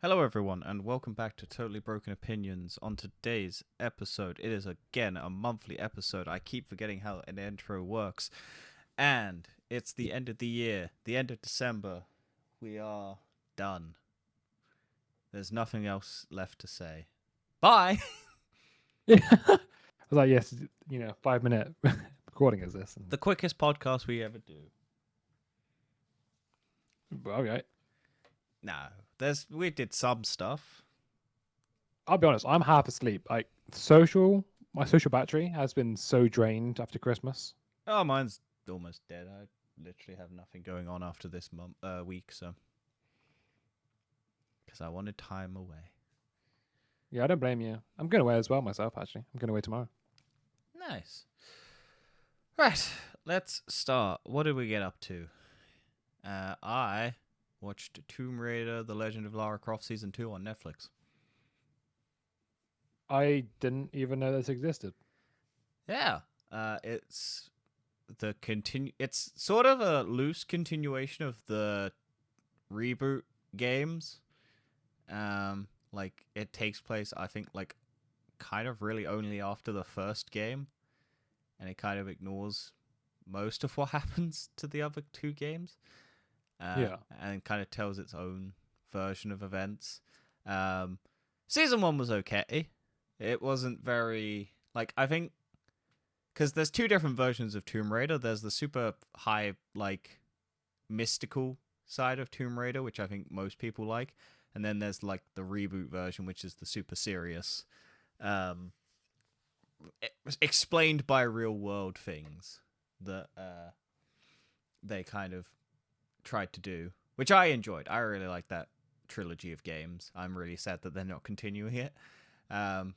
Hello, everyone, and welcome back to Totally Broken Opinions. On today's episode, it is again a monthly episode. I keep forgetting how an intro works. And it's the end of the year, the end of December. We are done. There's nothing else left to say. Bye! Yeah. I was like, yes, 5-minute recording is this? The quickest podcast we ever do. Okay. No, we did some stuff. I'll be honest, I'm half asleep. My social battery has been so drained after Christmas. Oh, mine's almost dead. I literally have nothing going on after this week, so. Because I wanted time away. Yeah, I don't blame you. I'm going away as well myself, actually. I'm going away tomorrow. Nice. Right, let's start. What did we get up to? I watched Tomb Raider: The Legend of Lara Croft Season 2 on Netflix. I didn't even know this existed. Yeah, it's It's sort of a loose continuation of the reboot games. Like it takes place, I think, like kind of really only after the first game, and it kind of ignores most of what happens to the other two games. And kind of tells its own version of events. Season 1 was okay. It wasn't very, like, I think, because there's two different versions of Tomb Raider. There's the super high, like, mystical side of Tomb Raider, which I think most people like. And then there's, like, the reboot version, which is the super serious, explained by real world things that they kind of tried to do, which I enjoyed. I really like that trilogy of games. I'm really sad that they're not continuing it, and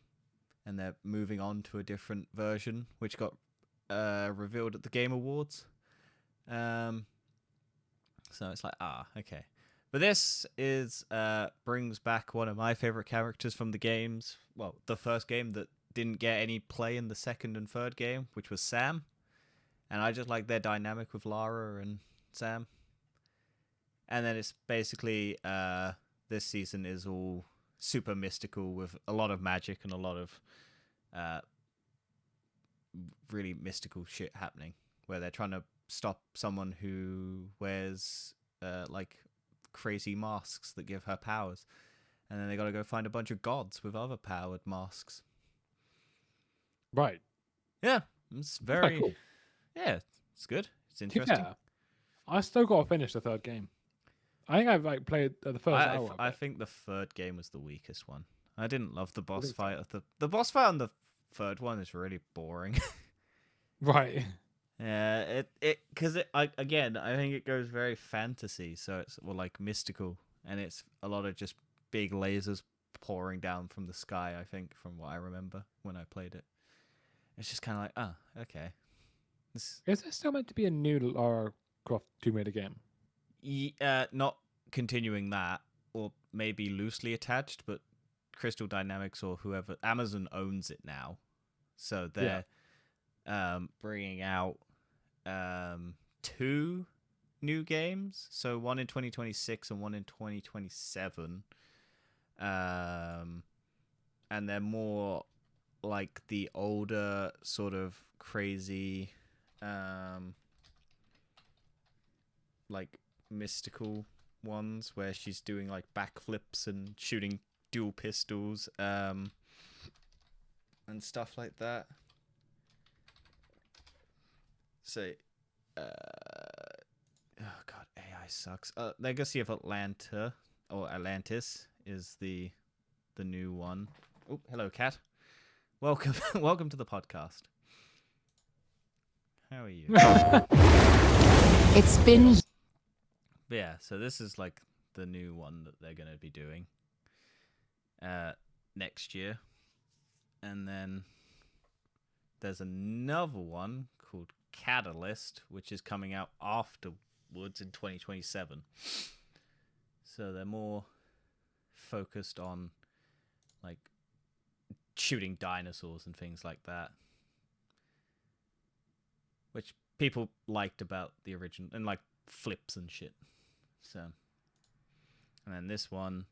they're moving on to a different version, which got revealed at the Game Awards. So it's like, okay. But this is brings back one of my favorite characters from the games. Well, the first game that didn't get any play in the second and third game, which was Sam. And I just like their dynamic with Lara and Sam. And then it's basically this season is all super mystical with a lot of magic and a lot of really mystical shit happening, where they're trying to stop someone who wears like crazy masks that give her powers, and then they got to go find a bunch of gods with other powered masks. Right. Yeah, it's very Quite cool. Yeah, it's good. It's interesting. Yeah. I still got to finish the third game. I think I've played the first hour. I think the third game was the weakest one. I didn't love the boss fight of the boss fight on the third one is really boring. Right. Yeah, because I think it goes very fantasy, so it's like mystical, and it's a lot of just big lasers pouring down from the sky. I think from what I remember when I played it, it's just kind of like, okay. Is there still meant to be a new Lara Croft Tomb Raider game? Not continuing that, or maybe loosely attached, but Crystal Dynamics or whoever, Amazon owns it now, so they're bringing out two new games, so one in 2026 and one in 2027, and they're more like the older sort of crazy like mystical ones where she's doing like backflips and shooting dual pistols and stuff like that. So oh god, AI sucks. Legacy of Atlanta or Atlantis is the new one. Oh, hello cat. Welcome welcome to the podcast. How are you? It's been But yeah, so this is like the new one that they're going to be doing next year. And then there's another one called Catalyst, which is coming out afterwards in 2027. So they're more focused on like shooting dinosaurs and things like that, which people liked about the original, and like flips and shit. So, and then this one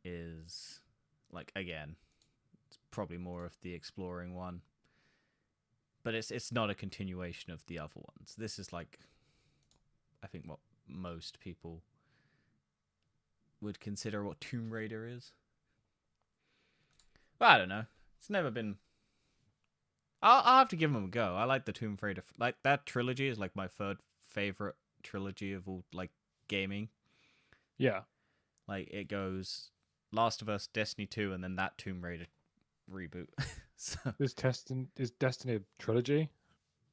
is like, again, it's probably more of the exploring one, but it's not a continuation of the other ones. This is like, I think, what most people would consider what Tomb Raider is. But I don't know. It's never been. I'll have to give them a go. I like the Tomb Raider. Like, that trilogy is like my third favorite trilogy of all, like, gaming. Yeah. Like, it goes Last of Us, Destiny 2, and then that Tomb Raider reboot. So, Is Destiny a trilogy?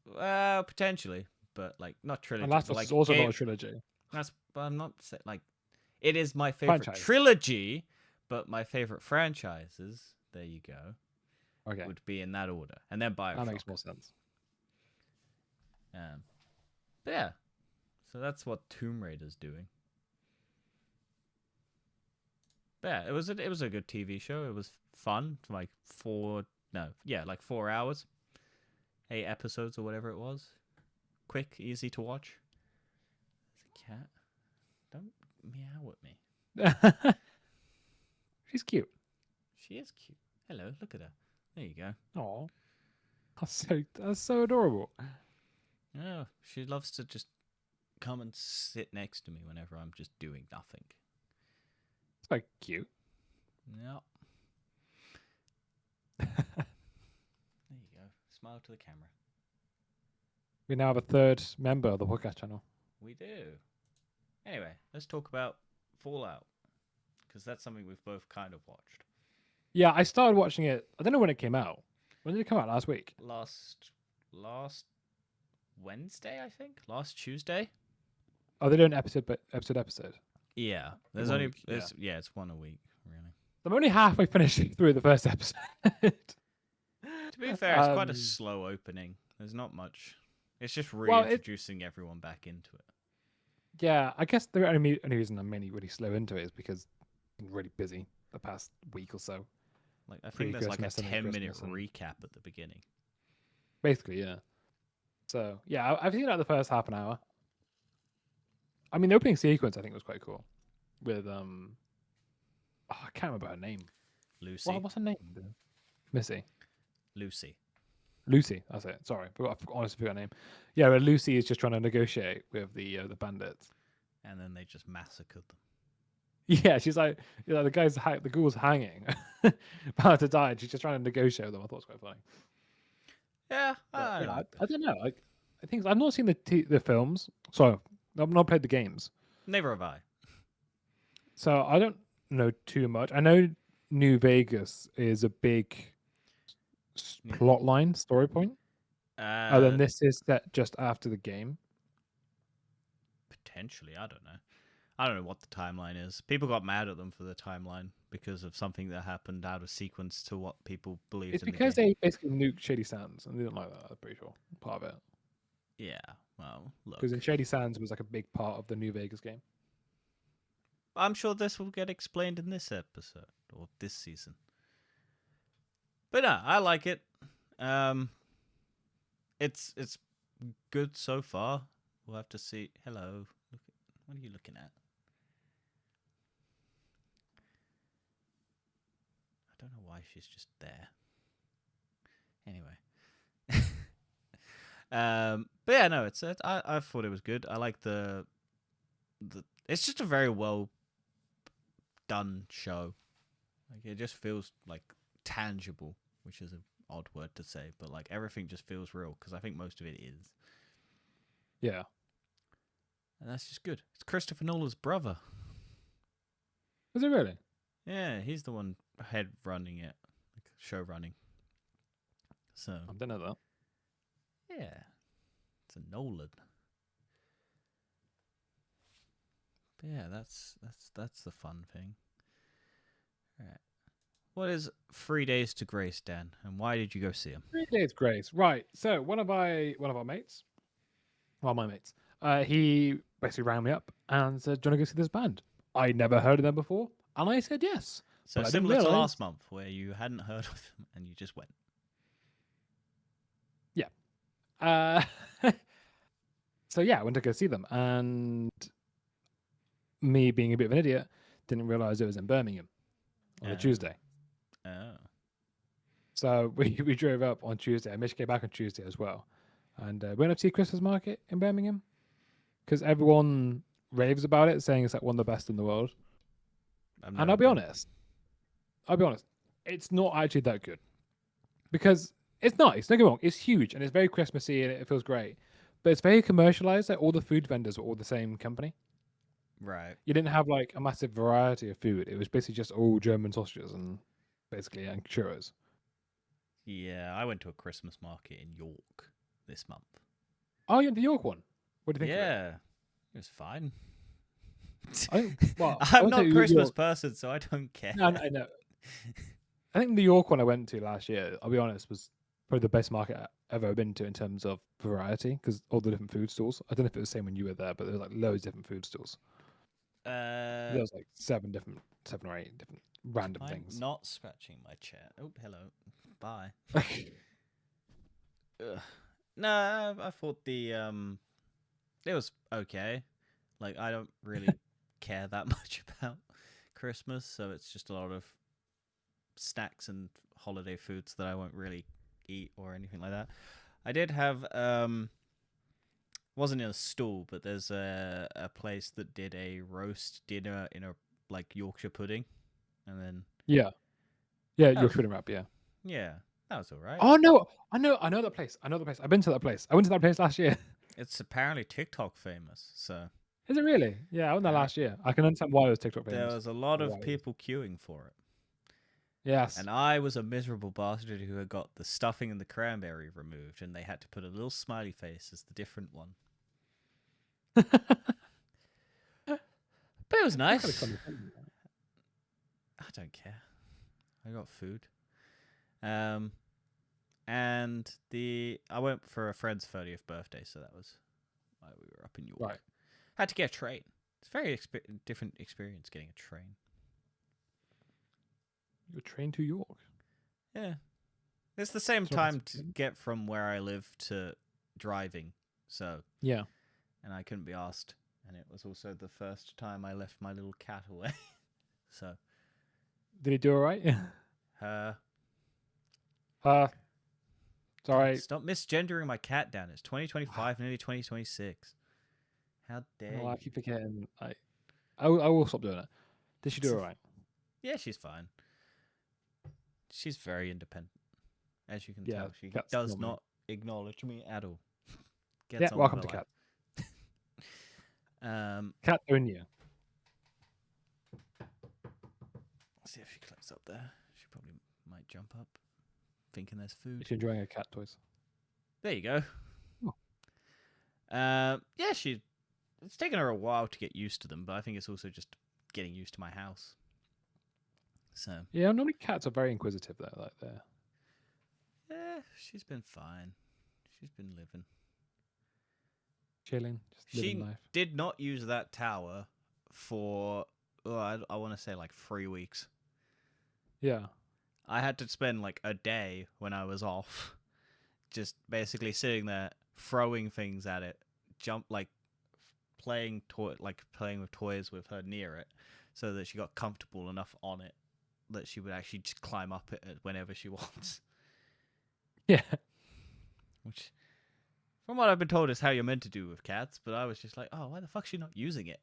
well, potentially, but like not trilogy. And Last But of Us like is also game. not a trilogy. But I'm not like it is my favorite Franchise. trilogy, but my favorite franchises. There you go. Okay. Would be in that order, and then Bioshock. That makes more sense. But yeah, so that's what Tomb Raider's doing. But yeah, it was a good TV show. It was fun. Like 4 hours, 8 episodes or whatever it was. Quick, easy to watch. There's a cat. Don't meow at me. She's cute. She is cute. Hello, look at her. There you go. Oh, that's so adorable. Oh, she loves to just come and sit next to me whenever I'm just doing nothing. It's like cute. Yep. There you go. Smile to the camera. We now have a third member of the podcast channel. We do. Anyway, let's talk about Fallout, because that's something we've both kind of watched. Yeah, I started watching it. I don't know when it came out. When did it come out? Last week? Last Wednesday, I think. Last Tuesday. Oh, they're doing episode. Yeah, there's One only week, it's one a week, really. I'm only halfway finished through the first episode. To be fair, it's quite a slow opening. There's not much. It's just reintroducing everyone back into it. Yeah, I guess the only reason I'm mainly really slow into it is because I'm really busy the past week or so. Like, I think there's like a Pre-Christmas and 10-minute Christmas and- recap at the beginning. Basically, yeah. So, yeah, I've seen like the first half an hour. I mean, the opening sequence I think was quite cool. With I can't remember her name. Lucy. What's her name? Missy. Lucy. Lucy, that's it. Sorry, honestly forgot her name. Yeah, but Lucy is just trying to negotiate with the bandits. And then they just massacred them. Yeah, she's like, the ghoul's hanging, about to die, and she's just trying to negotiate with them. I thought it was quite funny. Yeah, I don't know. I think I've not seen the films, so I've not played the games. Never have I. So I don't know too much. I know New Vegas is a big plot line, story point. Then this is set just after the game. Potentially, I don't know. I don't know what the timeline is. People got mad at them for the timeline because of something that happened out of sequence to what people believed. It's in because the game. they basically nuked Shady Sands, and they didn't like that. I'm pretty sure part of it. Yeah, well, look. Because in Shady Sands was like a big part of the New Vegas game. I'm sure this will get explained in this episode or this season. But no, I like it. It's good so far. We'll have to see. Hello. What are you looking at? I don't know why she's just there. Anyway. But yeah, no, I thought it was good. I like the it's just a very well done show. Like, it just feels like tangible, which is an odd word to say, but like everything just feels real because I think most of it is. Yeah. And that's just good. It's Christopher Nolan's brother. Was it really? Yeah, he's the one head running it, like show running. So I don't know that. yeah, it's a Nolan. But yeah, that's the fun thing. All right. What is 3 Days to Grace, Dan? And why did you go see him? 3 Days Grace. Right. So one of our mates, well, my mates, he basically rang me up and said, "Do you want to go see this band?" I never heard of them before, and I said yes. So but similar to last month, where you hadn't heard of them and you just went. Yeah. So yeah, I went to go see them, and me being a bit of an idiot, didn't realize it was in Birmingham. on a Tuesday. Oh. So we drove up on Tuesday. And Mitch came back on Tuesday as well, and we went up to see Christmas market in Birmingham because everyone raves about it, saying it's like one of the best in the world. And I'll be honest, it's not actually that good because it's nice. Don't get me wrong, it's huge and it's very Christmassy and it feels great, but it's very commercialized. Like all the food vendors were all the same company. Right. You didn't have like a massive variety of food. It was basically just all German sausages and basically and churros. Yeah, I went to a Christmas market in York this month. Oh, you went to the York one. What do you think of it? Yeah, it was fine. Well, I'm not a Christmas person, so I don't care. No, I know. I think the York one I went to last year, I'll be honest, was probably the best market I've ever been to in terms of variety because all the different food stalls. I don't know if it was the same when you were there, but there was like loads of different food stalls. There was like seven or eight different random things. Not scratching my chair. Oh, hello. Bye. No, I thought it was okay. Like I don't really care that much about Christmas, so it's just a lot of snacks and holiday foods that I won't really eat or anything like that. I did have wasn't in a stall, but there's a place that did a roast dinner in a like Yorkshire pudding, and then Yorkshire pudding wrap, yeah, that was all right. Oh no, I know that place. I've been to that place. I went to that place last year. It's apparently TikTok famous, so. Is it really? Yeah, I went there last year. I can understand why it was TikTok famous. There was a lot of people queuing for it. Yes. And I was a miserable bastard who had got the stuffing and the cranberry removed, and they had to put a little smiley face as the different one. But it was nice. I don't care. I got food. And I went for a friend's 30th birthday, so that was why we were up in York. Right. Had to get a train. It's a very different experience getting a train. You train to York? Yeah. It's the same time to get from where I live to driving, so. Yeah. And I couldn't be asked. And it was also the first time I left my little cat away. So. Did he do all right? Sorry. Stop misgendering my cat down. It's 2025, nearly 2026. How dare you? I keep forgetting. I will stop doing it. Did she do all right? Yeah, she's fine. She's very independent. As you can tell, she cats does not acknowledge me at all. Welcome to Cat. Cat own you. See if she clicks up there. She probably might jump up, thinking there's food. Is she enjoying her cat toys? There you go. Oh. Yeah, it's taken her a while to get used to them, but I think it's also just getting used to my house. So yeah, normally cats are very inquisitive though, like they're. Yeah, she's been fine. She's been living. Chilling, just living life. She did not use that tower for, I want to say like 3 weeks. Yeah. I had to spend like a day when I was off just basically sitting there throwing things at it, playing with toys with her near it so that she got comfortable enough on it that she would actually just climb up it whenever she wants. Yeah. Which, from what I've been told, is how you're meant to do with cats, but I was just like, oh, why the fuck's she not using it?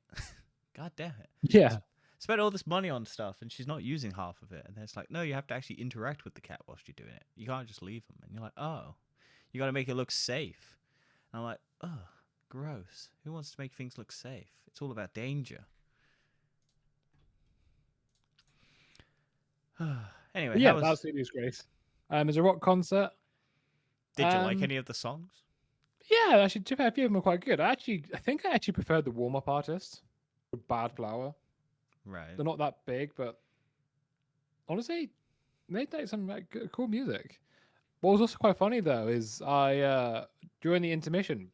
God damn it. Yeah. Spent all this money on stuff and she's not using half of it. And then it's like, no, you have to actually interact with the cat whilst you're doing it. You can't just leave them. And you're like, oh, you got to make it look safe. And I'm like, oh, gross. Who wants to make things look safe? It's all about danger. Anyway, yeah, that absolutely was great. There's a rock concert. Did you like any of the songs? Yeah, actually, to be fair, a few of them are quite good. I think I actually preferred the warm-up artists. Bad Flower. Right. They're not that big, but honestly, they make some cool music. What was also quite funny though is I during the intermission,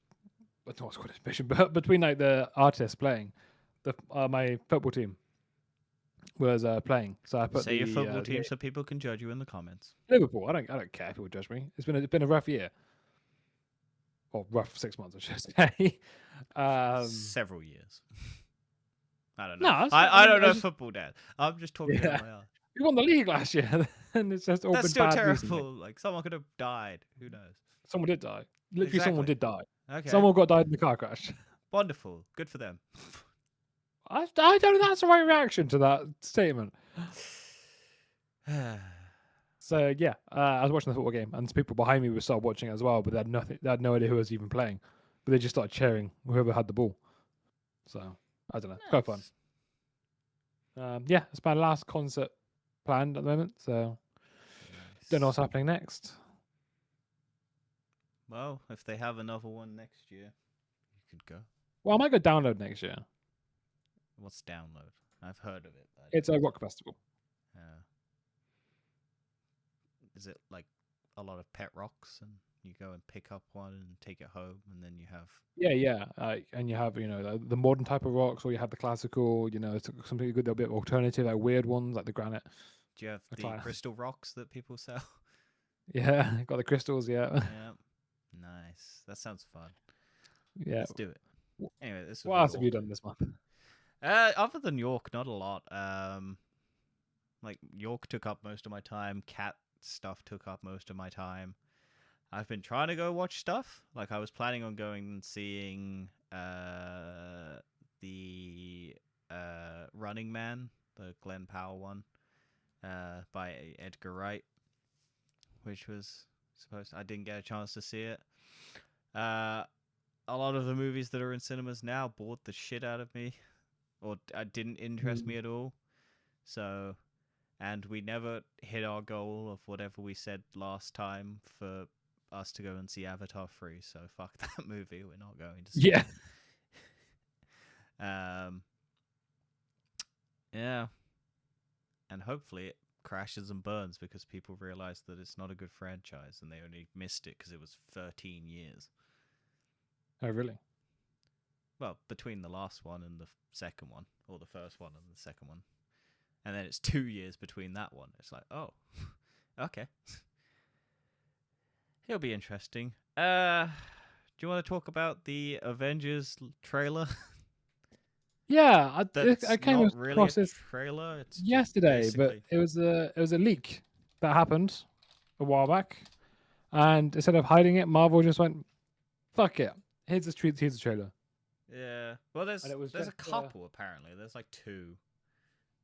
not what's called intermission, but between like the artists playing, my football team was playing. So I put say your football team so people can judge you in the comments. Liverpool. I don't care if people judge me. It's been a rough year. Or rough 6 months, I should say. Several years. I don't know. No, I don't know football, Dad. I'm just talking about my art. We won the league last year, and it's just all That's been still bad terrible. recently. Like someone could have died. Who knows? Someone did die. Literally, someone Exactly. did die. Okay. Someone died in the car crash. Wonderful. Good for them. I don't know. That's the right reaction to that statement. So yeah, I was watching the football game, and people behind me were started watching it as well, but they had nothing. They had no idea who was even playing, but they just started cheering whoever had the ball. So I don't know. Quite fun. Yeah, it's my last concert planned at the moment, so don't know what's happening next. Well, if they have another one next year, you could go. Well, I might go download next year. What's download? I've heard of it. It's a rock festival. Is it like a lot of pet rocks, and you go and pick up one and take it home, and then you have and you have the modern type of rocks, or you have the classical. It's something good, a bit alternative, like weird ones, like the granite. Do you have the crystal rocks that people sell? Yeah, got the crystals. Yeah. Yeah. Nice. That sounds fun. Yeah. Let's do it. Anyway, this. What else have you done this month? Other than York, not a lot. Like York took up most of my time. Cat stuff took up most of my time. I've been trying to go watch stuff. Like I was planning on going and seeing the Running Man, the Glenn Powell one, by Edgar Wright, which was supposed. I didn't get a chance to see it. A lot of the movies that are in cinemas now bored the shit out of me, or didn't interest me at all. So, and we never hit our goal of whatever we said last time for us to go and see Avatar 3. So fuck that movie. We're not going to see it. Yeah. And hopefully it crashes and burns because people realize that it's not a good franchise and they only missed it because it was 13 years. Oh, really? Well, between the last one and the second one, or the first one and the second one. And then it's 2 years between that one. It's like, oh, okay. It'll be interesting. Do you want to talk about the Avengers trailer? Yeah, I came not across really this trailer. It's yesterday, but it was a leak that happened a while back, and instead of hiding it, Marvel just went, "Fuck it, here's the trailer." Yeah, well, there's a couple apparently. There's like 2.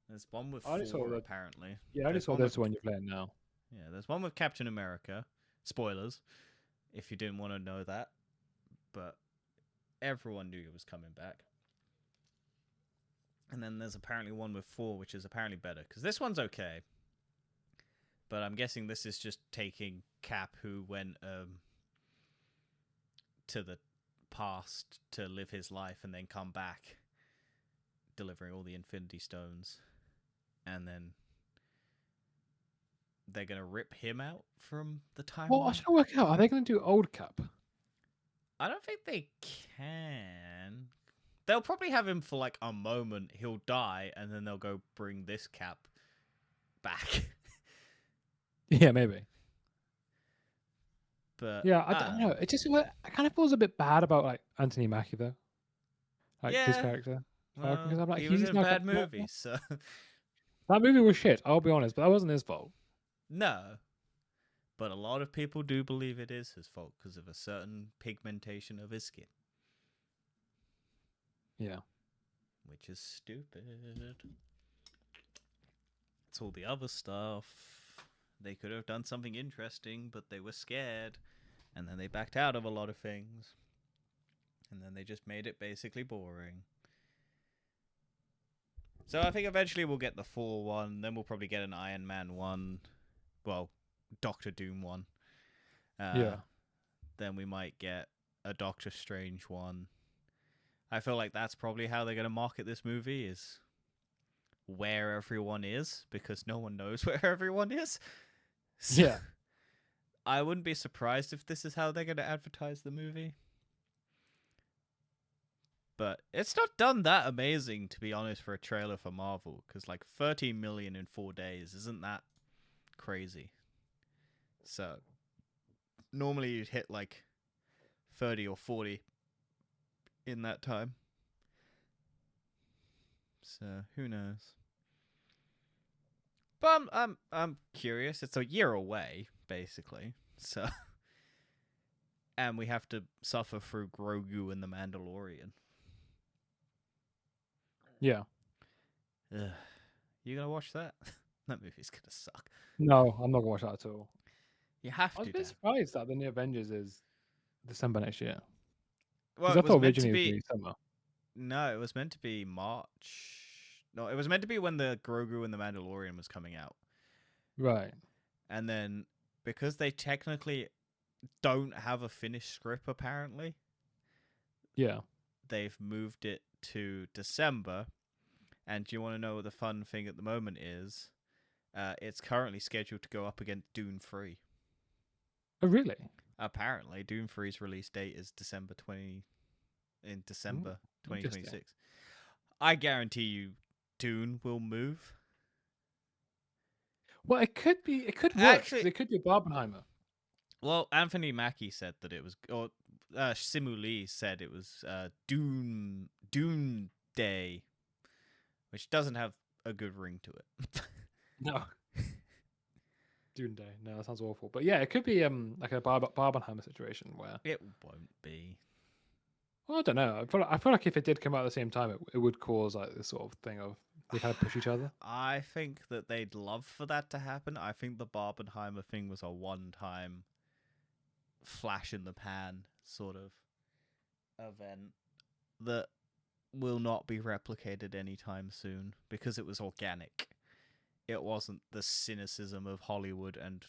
There's one with 4 apparently. Yeah, I just saw this one you're playing now. Yeah, there's one with Captain America. Spoilers, if you didn't want to know that, but everyone knew it was coming back. And then there's apparently one with 4, which is apparently better because this one's okay. But I'm guessing this is just taking Cap, who went to the past to live his life and then come back, delivering all the Infinity Stones, and then they're gonna rip him out from the timeline. Well, I should work out. Are they going to do old Cap? I don't think they can. They'll probably have him for like a moment. He'll die, and then they'll go bring this Cap back. Yeah, maybe. But yeah, I don't know. It just kind of feels a bit bad about like Anthony Mackie though, like his character. Well, because I'm like, he was in bad movies, so that movie was shit. I'll be honest, but that wasn't his fault. No, but a lot of people do believe it is his fault because of a certain pigmentation of his skin. Yeah, which is stupid. It's all the other stuff. They could have done something interesting, but they were scared, and then they backed out of a lot of things, and then they just made it basically boring. So I think eventually we'll get the Thor one, then we'll probably get an Iron Man one, well, Doctor Doom one. Yeah. Then we might get a Doctor Strange one. I feel like that's probably how they're going to market this movie, is where everyone is, because no one knows where everyone is. So yeah. I wouldn't be surprised if this is how they're going to advertise the movie. But it's not done that amazing, to be honest, for a trailer for Marvel, because like 13 million in 4 days isn't that crazy. So normally you'd hit like 30 or 40 in that time. So who knows? But I'm curious. It's a year away, basically. So, and we have to suffer through Grogu and the Mandalorian. Yeah. Ugh. You gonna watch that? That movie's gonna suck. No, I'm not gonna watch that at all. You have I was to. a bit surprised that the new Avengers is December next year. Well, Because I it was thought meant to originally it be. was summer. No, it was meant to be March. No, it was meant to be when the Grogu and the Mandalorian was coming out. Right. And then because they technically don't have a finished script, apparently, Yeah. they've moved it to December. And do you want to know what the fun thing at the moment is? It's currently scheduled to go up against Dune 3. Oh, really? Apparently, Dune 3's release date is December 2026. I guarantee you Dune will move. Well, it could be. It could work. Actually, It could be Barbenheimer. Well, Anthony Mackie said that it was, or Simu Lee said it was Dune Day, which doesn't have a good ring to it. No. Dune Day. No, that sounds awful. But yeah, it could be like a Barbenheimer situation where It won't be. Well, I don't know. I feel like if it did come out at the same time, it would cause like this sort of thing of they kind of push each other. I think that they'd love for that to happen. I think the Barbenheimer thing was a one-time flash in the pan sort of event that will not be replicated anytime soon because it was organic. It wasn't the cynicism of Hollywood and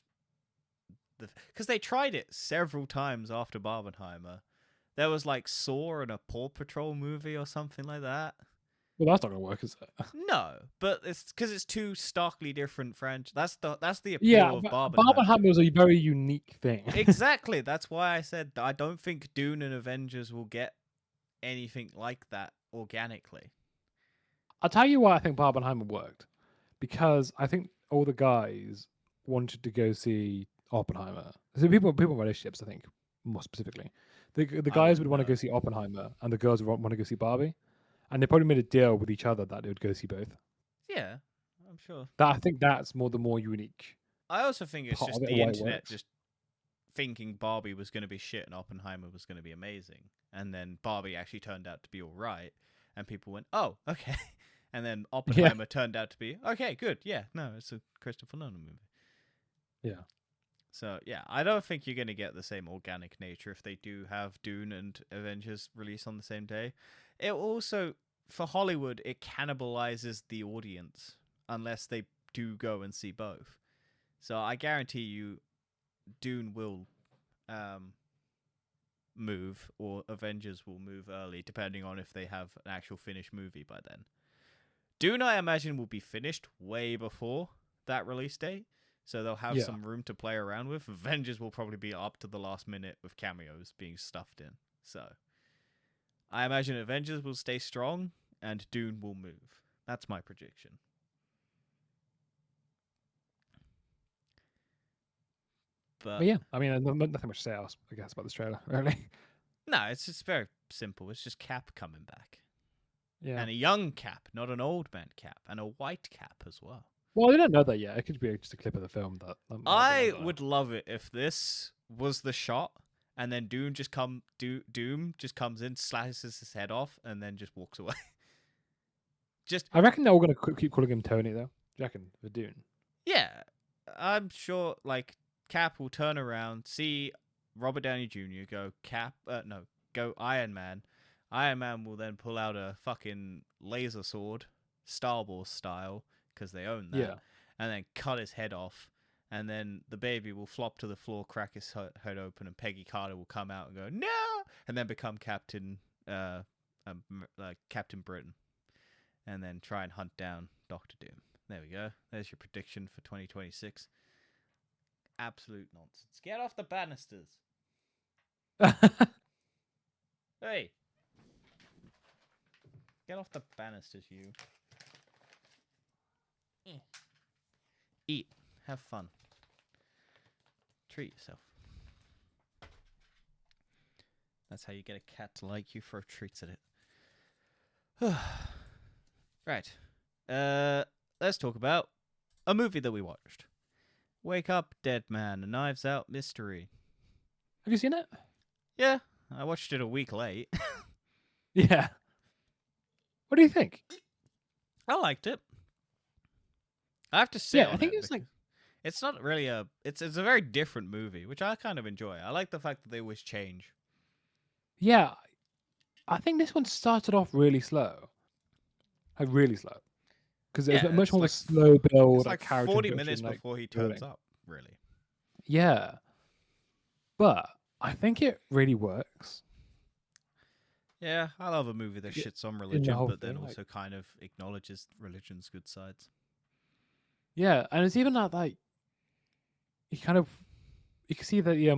because they tried it several times after Barbenheimer. There was like Saw and a Paw Patrol movie or something like that. Well, that's not gonna work, is it? No, but it's because it's two starkly different franchises. That's the appeal of Barbenheimer. Barbenheimer was a very unique thing. Exactly. That's why I said I don't think Dune and Avengers will get anything like that organically. I'll tell you why I think Barbenheimer worked. Because I think all the guys wanted to go see Oppenheimer. So people in relationships, I think, more specifically. The guys would want to go see Oppenheimer and the girls would want to go see Barbie. And they probably made a deal with each other that they would go see both. Yeah, I'm sure. I think that's the more unique. I also think it's just the internet just thinking Barbie was going to be shit and Oppenheimer was going to be amazing. And then Barbie actually turned out to be all right. And people went, oh, okay. And then Oppenheimer turned out to be, okay, good. Yeah, no, it's a Christopher Nolan movie. Yeah. So, yeah, I don't think you're going to get the same organic nature if they do have Dune and Avengers release on the same day. It also, for Hollywood, it cannibalizes the audience unless they do go and see both. So I guarantee you Dune will move or Avengers will move early, depending on if they have an actual finished movie by then. Dune, I imagine, will be finished way before that release date, so they'll have some room to play around with. Avengers will probably be up to the last minute with cameos being stuffed in. So I imagine Avengers will stay strong and Dune will move. That's my prediction. But yeah, I mean, nothing much to say else, I guess, about this trailer, really. No, it's just very simple. It's just Cap coming back. Yeah. And a young Cap, not an old man Cap, and a white Cap as well. Well, I don't know that yet. It could be just a clip of the film. I would love it if this was the shot, and then Doom just comes in, slices his head off, and then just walks away. I reckon they're all going to keep calling him Tony, though. Do you reckon, for Dune? Yeah, I'm sure. Like Cap will turn around, see Robert Downey Jr. go Iron Man. Iron Man will then pull out a fucking laser sword, Star Wars style, because they own that, and then cut his head off, and then the baby will flop to the floor, crack his head open, and Peggy Carter will come out and go, no! And then become Captain Britain, and then try and hunt down Doctor Doom. There we go. There's your prediction for 2026. Absolute nonsense. Get off the banisters. Hey. Get off the banisters, you. Eat. Have fun. Treat yourself. That's how you get a cat to like you, throw treats at it. Right. Let's talk about a movie that we watched. Wake Up, Dead Man, a Knives Out mystery. Have you seen it? Yeah, I watched it a week late. Yeah. What do you think? I liked it. I have to say, Yeah, I think it's like it's not really a it's a very different movie, which I kind of enjoy. I like the fact that they always change. yeah. I think this one started off really slow, like really slow, because it was Yeah, much it's more of a like slow it's build, like like character 40 minutes introduction, like before he turns building. up, really. Yeah, but I think it really works Yeah, I love a movie that shits on in the religion, whole but then thing. Like, also kind of acknowledges religion's good sides. yeah, and it's even that like you kind of you can see that the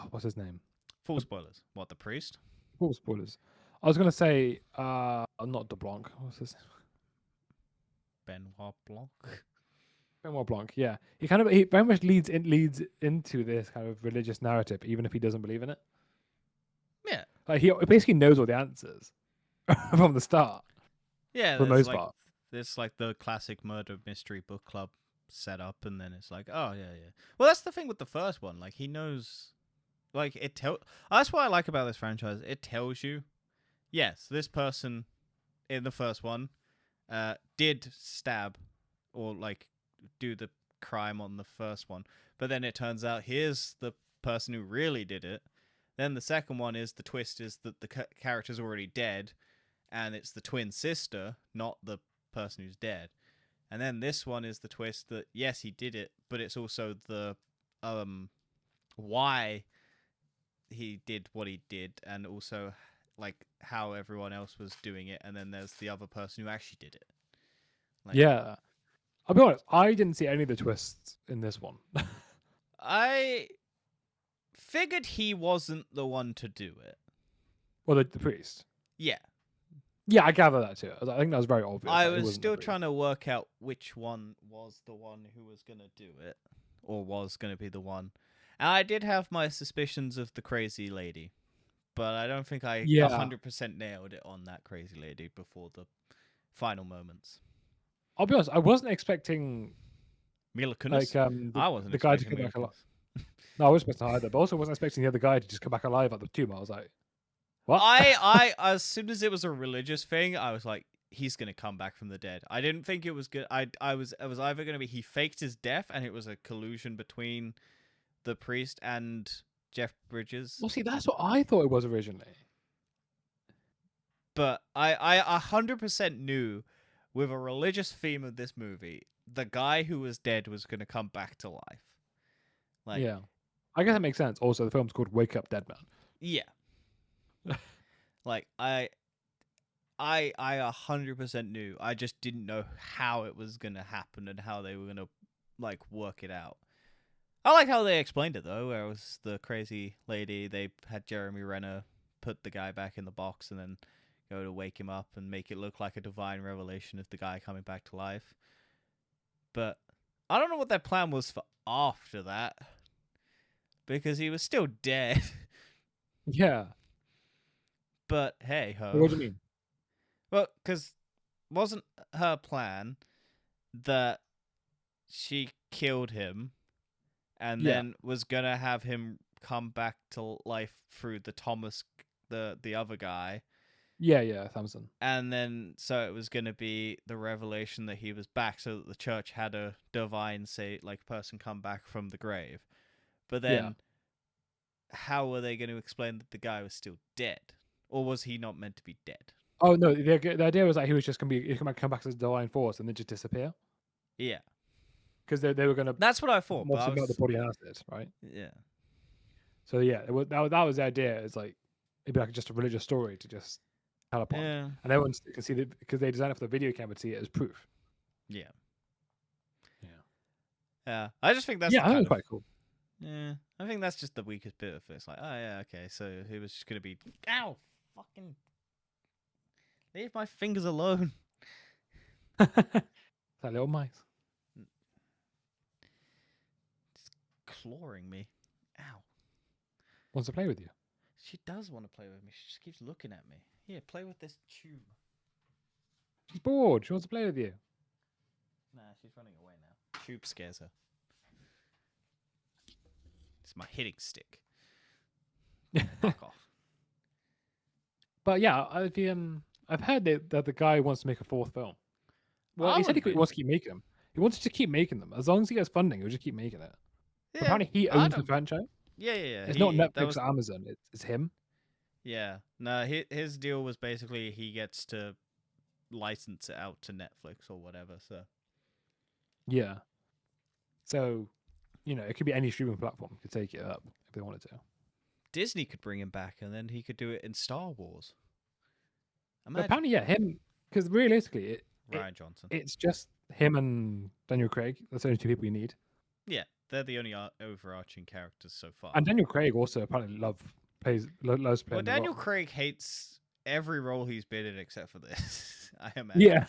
what's his name? Full spoilers. What, the priest? Full spoilers. I was gonna say not de Blanc. What's his Benoit Blanc. Benoit Blanc? Yeah, he very much leads into this kind of religious narrative, even if he doesn't believe in it. Yeah. Like he basically knows all the answers from the start. Yeah, For the most part. there's like the classic murder mystery book club set up, and then it's like, oh yeah, yeah. Well, that's the thing with the first one. Like he knows, like That's what I like about this franchise. It tells you, yes, this person in the first one, did stab, or like do the crime on the first one, but then it turns out here's the person who really did it. Then the second one is the twist is that the character's already dead, and it's the twin sister, not the person who's dead. And then this one is the twist that yes, he did it, but it's also the why he did what he did, and also like how everyone else was doing it. And then there's the other person who actually did it. Like, yeah, I'll be honest. I didn't see any of the twists in this one. I figured he wasn't the one to do it. Well, the priest. Yeah. Yeah, I gather that too. I think that was very obvious. I was still trying to work out which one was the one who was going to do it, or was going to be the one. And I did have my suspicions of the crazy lady, but I don't think I 100% nailed it on that crazy lady before the final moments. I'll be honest, I wasn't expecting Mila Kunis. I wasn't the guy to expecting come back Mila alive. No, I wasn't expecting either, but also wasn't expecting the other guy to just come back alive at the tomb. I was like, what? I as soon as it was a religious thing, I was like, he's gonna come back from the dead. I didn't think it was good. It was either gonna be he faked his death and it was a collusion between the priest and Jeff Bridges. Well, see, that's what I thought it was originally. But I 100% knew with a religious theme of this movie, the guy who was dead was gonna come back to life. Like, yeah, I guess that makes sense. Also, the film's called Wake Up, Dead Man. Yeah. Like I 100% knew. I just didn't know how it was gonna happen and how they were gonna like work it out. I like how they explained it though, where it was the crazy lady. They had Jeremy Renner put the guy back in the box and then go to wake him up and make it look like a divine revelation of the guy coming back to life. But I don't know what their plan was for after that, because he was still dead. Yeah. But hey ho. What do you mean? Well, because wasn't her plan that she killed him and then was gonna have him come back to life through the Thomas, the other guy? Yeah, Samson. And then so it was gonna be the revelation that he was back, so that the church had a divine person come back from the grave. But then, how were they going to explain that the guy was still dead, or was he not meant to be dead? Oh no, the idea was that he was just gonna come back as a divine force and then just disappear. Yeah, because they were gonna. That's what I thought. But the body acid, right? Yeah. So yeah, that was the idea. It's like it'd be like just a religious story to just tell upon, and everyone can see it because they designed it for the video camera to see it as proof. Yeah. Yeah. Yeah. I just think that's I think it's quite cool. Yeah, I think that's just the weakest bit of it. It's like, oh yeah, okay, so he was just gonna be, ow, fucking, leave my fingers alone. That little mice. Just clawing me. Ow. Wants to play with you. She does want to play with me. She just keeps looking at me. Here, play with this tube. She's bored. She wants to play with you. Nah, she's running away now. Tube scares her. It's my hitting stick. Fuck off. But yeah, I've heard that the guy wants to make a fourth film. Well, he said he wants to keep making them. He wants to keep making them. As long as he gets funding, he'll just keep making it. Yeah, apparently, he owns the franchise. Yeah. It's not Netflix or Amazon. It's him. Yeah. No, his deal was basically he gets to license it out to Netflix or whatever. So. Yeah. So, it could be any streaming platform could take it up if they wanted to. Disney could bring him back, and then he could do it in Star Wars. Apparently, yeah, him. Because realistically, Ryan Johnson. It's just him and Daniel Craig. That's the only two people you need. Yeah, they're the only overarching characters so far. And Daniel Craig also apparently loves playing. Well, Daniel Craig hates every role he's been in except for this. I imagine. Yeah.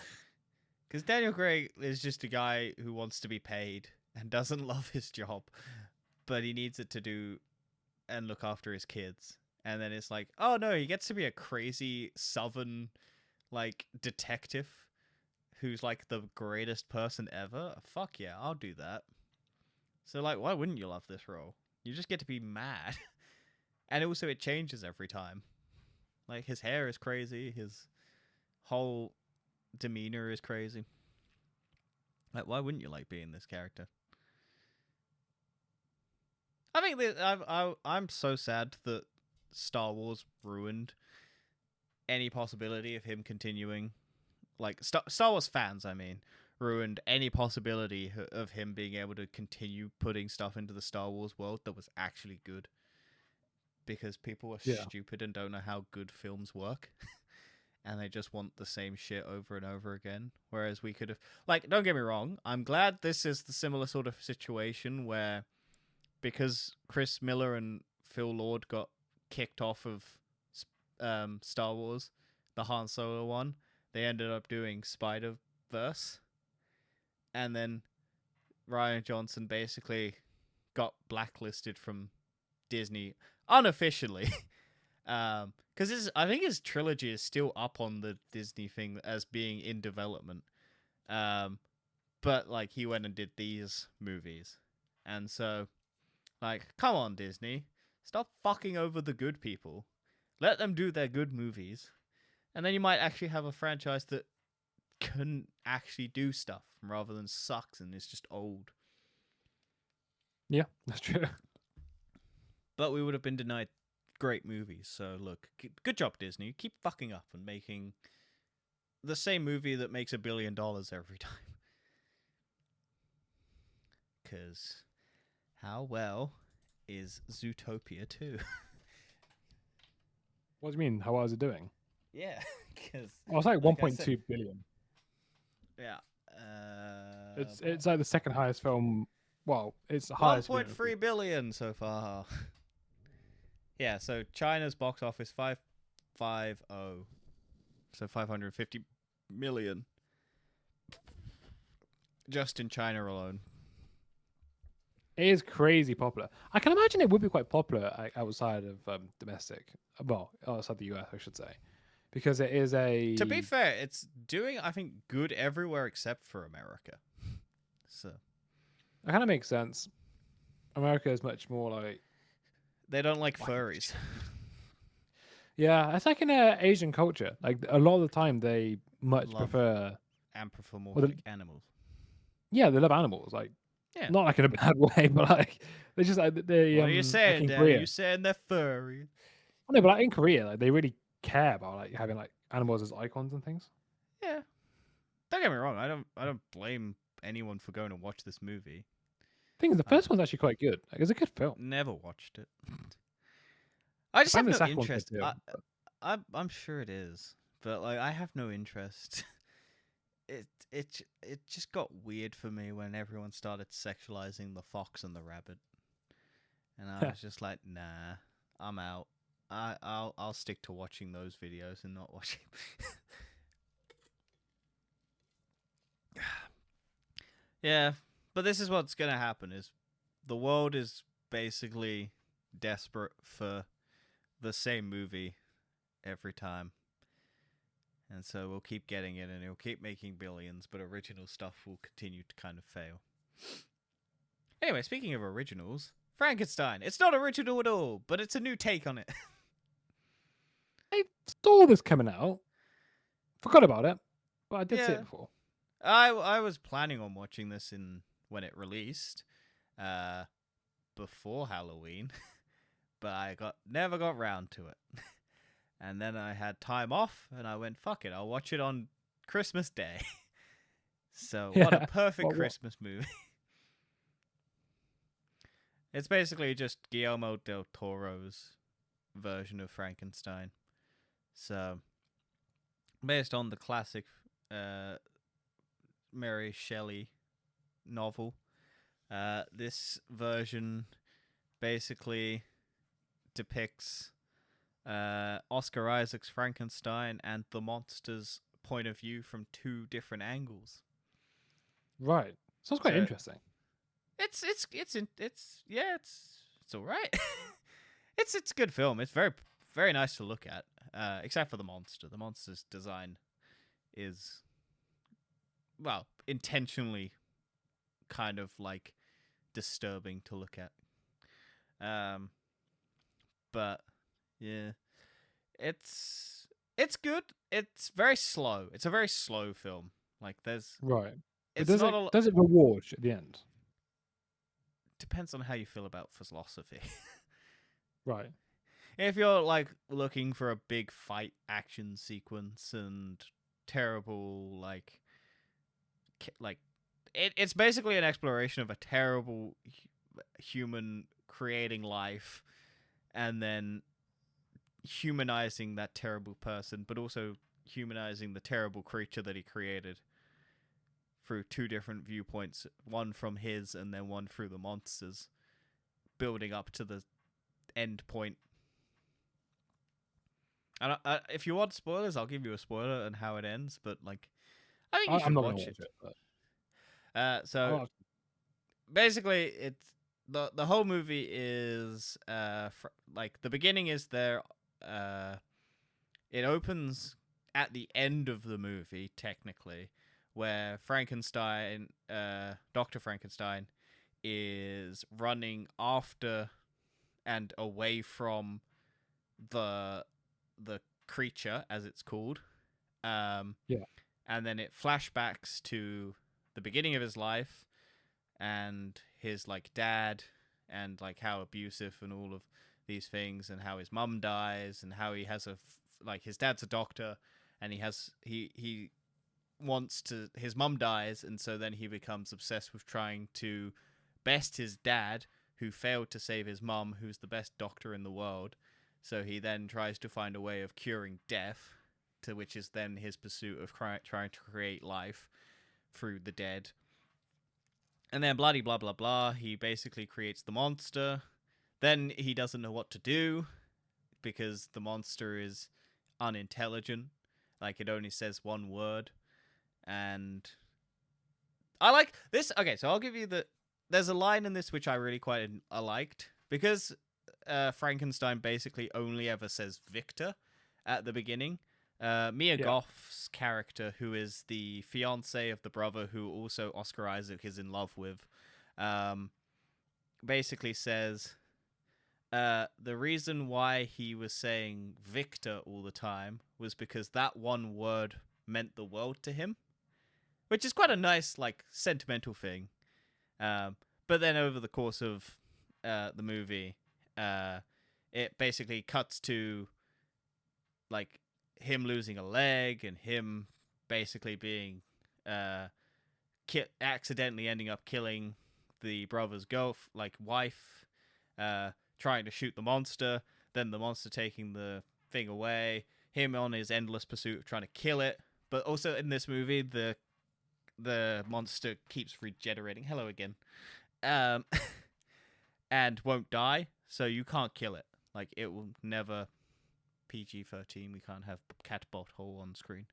Because Daniel Craig is just a guy who wants to be paid and doesn't love his job, but he needs it to do and look after his kids. And then it's like, oh no, he gets to be a crazy southern, detective who's the greatest person ever. Fuck yeah, I'll do that. So why wouldn't you love this role? You just get to be mad. And also it changes every time. His hair is crazy, his whole demeanor is crazy. Why wouldn't you like being this character? I think I'm so sad that Star Wars ruined any possibility of him continuing. Star Wars fans, I mean, ruined any possibility of him being able to continue putting stuff into the Star Wars world that was actually good. Because people are stupid and don't know how good films work. And they just want the same shit over and over again. Whereas we could have... don't get me wrong, I'm glad this is the similar sort of situation where... Because Chris Miller and Phil Lord got kicked off of Star Wars, the Han Solo one, they ended up doing Spider-Verse. And then Ryan Johnson basically got blacklisted from Disney unofficially. Because I think his trilogy is still up on the Disney thing as being in development. But he went and did these movies. And so... come on, Disney. Stop fucking over the good people. Let them do their good movies. And then you might actually have a franchise that can actually do stuff rather than sucks and is just old. Yeah, that's true. But we would have been denied great movies. So look, good job, Disney. Keep fucking up and making the same movie that makes $1 billion every time. Because... how well is Zootopia 2? What do you mean? How well is it doing? Yeah, because... it's 1.2 billion. Yeah. It's the second highest film. Well, it's the highest. 1.3 billion so far. Yeah, so China's box office 550. So 550 million. Just in China alone. It is crazy popular. I can imagine it would be quite popular outside of domestic. Well, outside the US, I should say. Because it is a... To be fair, it's doing, I think, good everywhere except for America. So... that kind of makes sense. America is much more they don't like furries. Yeah, it's in Asian culture. A lot of the time, they much prefer... anthropomorphic animals. Yeah, they love animals. Yeah. Not in a bad way, but they just they. What are you saying, Dad? You saying they're furry? No, but in Korea, they really care about having animals as icons and things. Yeah. Don't get me wrong. I don't blame anyone for going to watch this movie. Thing is, the first one's actually quite good. It's a good film. Never watched it. I just have no interest. I'm sure it is, but I have no interest. It just got weird for me when everyone started sexualizing the fox and the rabbit, and I was just like, nah, I'm out. I'll stick to watching those videos and not watching. Yeah, but this is what's gonna happen: is the world is basically desperate for the same movie every time. And so we'll keep getting it, and it'll keep making billions, but original stuff will continue to kind of fail. Anyway, speaking of originals, Frankenstein. It's not original at all, but it's a new take on it. I saw this coming out. Forgot about it, but I did see Yeah. it before. I was planning on watching this when it released, before Halloween, but I never got round to it. And then I had time off, and I went, fuck it, I'll watch it on Christmas Day. So, what a perfect Christmas movie. It's basically just Guillermo del Toro's version of Frankenstein. So, based on the classic Mary Shelley novel, this version basically depicts Oscar Isaac's Frankenstein and the monster's point of view from two different angles. Right. Sounds quite interesting. It's all right. it's a good film. It's very very nice to look at. Except for the monster. The monster's design is, well, intentionally kind of like disturbing to look at. But yeah, it's good. It's very slow. It's a very slow film. Like there's right. It's does it reward at the end? Depends on how you feel about philosophy. Right. If you're like looking for a big fight action sequence and terrible it's basically an exploration of a terrible human creating life and then humanizing that terrible person, but also humanizing the terrible creature that he created through two different viewpoints, one from his and then one through the monsters, building up to the end point. If you want spoilers, I'll give you a spoiler and how it ends, but like, I think you should watch it. So basically, it's the whole movie is like the beginning is there. It opens at the end of the movie, technically, where Frankenstein, Dr. Frankenstein, is running after and away from the creature, as it's called. Yeah. And then it flashbacks to the beginning of his life and his like dad and like how abusive and all of these things and how his mum dies and how he has his dad's a doctor and he wants to, his mum dies, and so then he becomes obsessed with trying to best his dad who failed to save his mum, who's the best doctor in the world. So he then tries to find a way of curing death, to which is then his pursuit of trying to create life through the dead. And then blah blah blah blah, he basically creates the monster. Then he doesn't know what to do because the monster is unintelligent. Like, it only says one word. And I like this. Okay, so I'll give you there's a line in this which I really quite liked, because Frankenstein basically only ever says Victor at the beginning. Mia Goth's character, who is the fiance of the brother who also Oscar Isaac is in love with, basically says the reason why he was saying Victor all the time was because that one word meant the world to him, which is quite a nice, like, sentimental thing. But then over the course of the movie, it basically cuts to like him losing a leg and him basically being accidentally ending up killing the brother's wife, trying to shoot the monster, then the monster taking the thing away, him on his endless pursuit of trying to kill it. But also in this movie, the monster keeps regenerating. Hello again. And won't die, so you can't kill it. Like, it will never... PG-13, we can't have cat butthole on screen.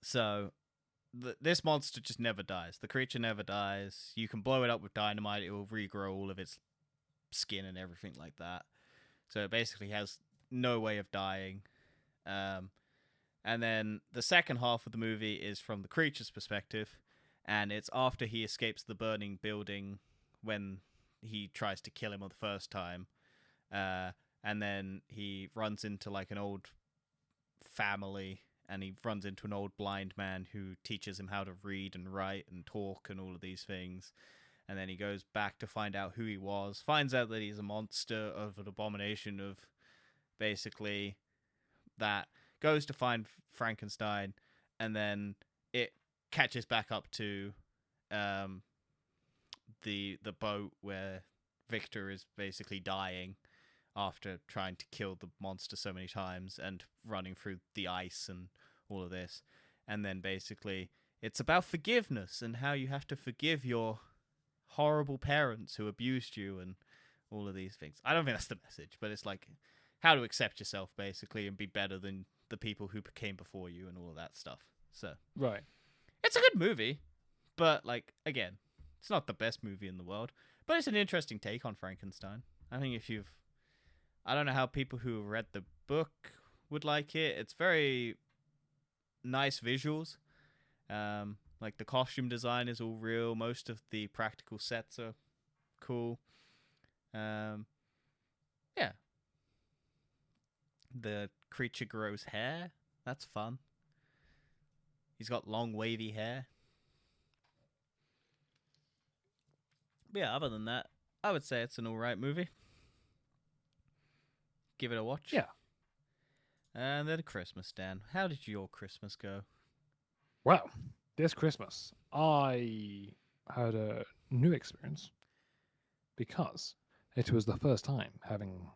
So this monster just never dies. The creature never dies. You can blow it up with dynamite, it will regrow all of its skin and everything like that. So it basically has no way of dying. And then the second half of the movie is from the creature's perspective, and it's after he escapes the burning building when he tries to kill him on the first time. And then he runs into like an old family, and he runs into an old blind man who teaches him how to read and write and talk and all of these things. And then he goes back to find out who he was, finds out that he's a monster of an abomination of basically that, goes to find Frankenstein, and then it catches back up to the boat where Victor is basically dying after trying to kill the monster so many times and running through the ice and all of this. And then basically it's about forgiveness and how you have to forgive your horrible parents who abused you and all of these things. I don't think that's the message, but it's like how to accept yourself basically and be better than the people who came before you and all of that stuff. So Right. it's a good movie, but like again, it's not the best movie in the world, but it's an interesting take on Frankenstein. I think if you've, I don't know how people who have read the book would like it. It's very nice visuals. Like the costume design is all real. Most of the practical sets are cool. Yeah. The creature grows hair. That's fun. He's got long wavy hair. But yeah, other than that, I would say it's an alright movie. Give it a watch. Yeah. And then Christmas, Dan. How did your Christmas go? Well, this Christmas, I had a new experience because it was the first time having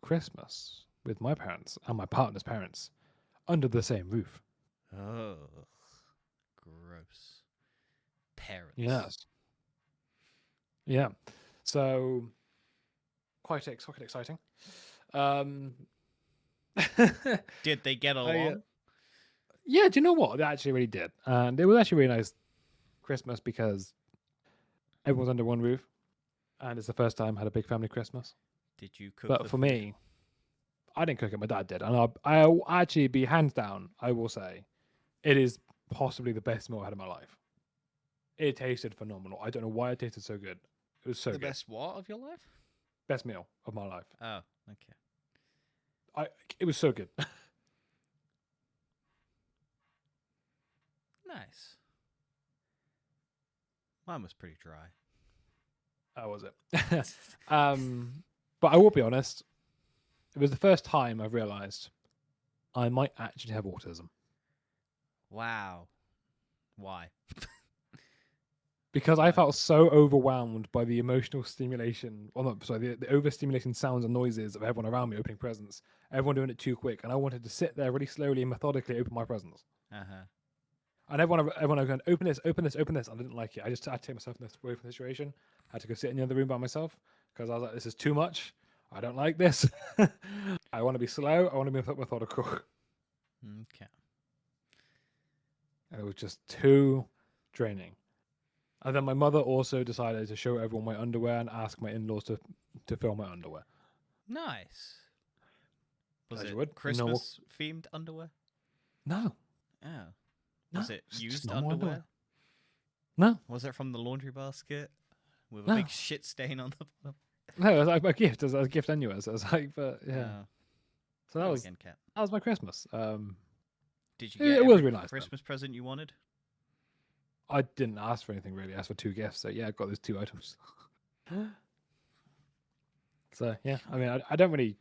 Christmas with my parents and my partner's parents under the same roof. Oh, gross. Parents. Yes. Yeah. So, quite exciting. Did they get along? Yeah, do you know what? They actually really did. And it was actually really nice Christmas because everyone's under one roof. And it's the first time I had a big family Christmas. Did you cook? But for me, I didn't cook it. My dad did. And I'll actually be hands down, I will say, it is possibly the best meal I had in my life. It tasted phenomenal. I don't know why it tasted so good. It was so good. The best what of your life? Best meal of my life. Oh, okay. It was so good. Nice. Mine was pretty dry. How was it? But I will be honest. It was the first time I've realized I might actually have autism. Wow. Why? Because I felt so overwhelmed by the emotional stimulation, or not, sorry, the overstimulating sounds and noises of everyone around me opening presents, everyone doing it too quick, and I wanted to sit there really slowly and methodically open my presents. And everyone going, open this. I didn't like it. I just had to take myself away from the situation. I had to go sit in the other room by myself because I was like, this is too much. I don't like this. I want to be slow. I want to be methodical. Okay. And it was just too draining. And then my mother also decided to show everyone my underwear and ask my in-laws to film my underwear. Nice. Was As it Christmas-themed underwear? No. Oh. No, Was it used underwear? No. Was it from the laundry basket with a big shit stain on the bottom? No, it was like a gift. It was a gift anyway. So it was like, but yeah. So that was my Christmas. Did you get was really nice, Christmas present you wanted? I didn't ask for anything really. I asked for 2 gifts. So yeah, I got those 2 items. So yeah, I mean, I don't really,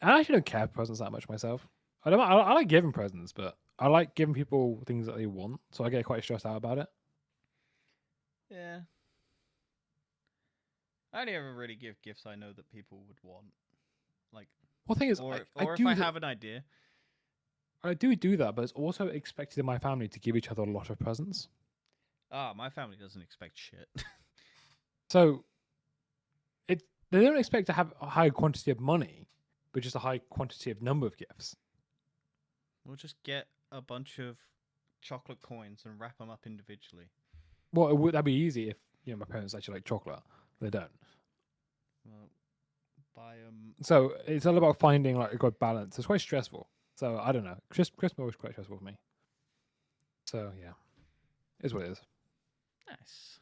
I actually don't care for presents that much myself. I like giving presents, but I like giving people things that they want. So I get quite stressed out about it. Yeah. I only ever really give gifts I know that people would want. Like, well, the thing is, or if I have an idea. I do that, but it's also expected in my family to give each other a lot of presents. My family doesn't expect shit. So, they don't expect to have a high quantity of money, but just a high quantity of number of gifts. We'll just get a bunch of chocolate coins and wrap them up individually. Well, that'd be easy if my parents actually like chocolate. They don't. Well, buy them. So it's all about finding like a good balance. It's quite stressful. It's So I don't know. Christmas was quite stressful for me. So yeah, is what it is. Nice.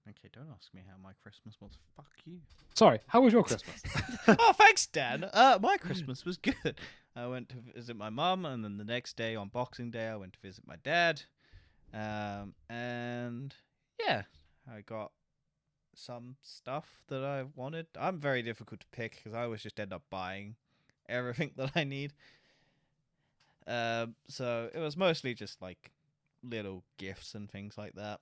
Okay, don't ask me how my Christmas was. Fuck you. Sorry, how was your Christmas? Oh, thanks, Dan. My Christmas was good. I went to visit my mum, and then the next day, on Boxing Day, I went to visit my dad. And yeah, I got some stuff that I wanted. I'm very difficult to pick because I always just end up buying everything that I need. So it was mostly just like little gifts and things like that.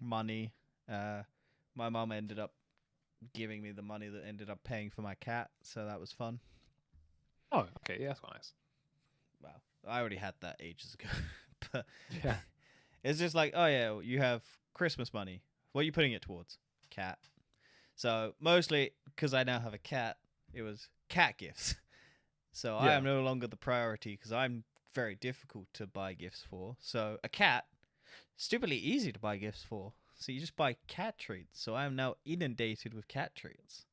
Money. My mum ended up giving me the money that ended up paying for my cat, so that was fun. Oh, okay, yeah, that's nice. Well, I already had that ages ago, but Yeah, it's just like, oh yeah, you have Christmas money. What are you putting it towards? Cat. So mostly because I now have a cat, it was cat gifts. So I Yeah. am no longer the priority because I'm very difficult to buy gifts for. So a cat, stupidly easy to buy gifts for. So you just buy cat treats. So I am now inundated with cat treats.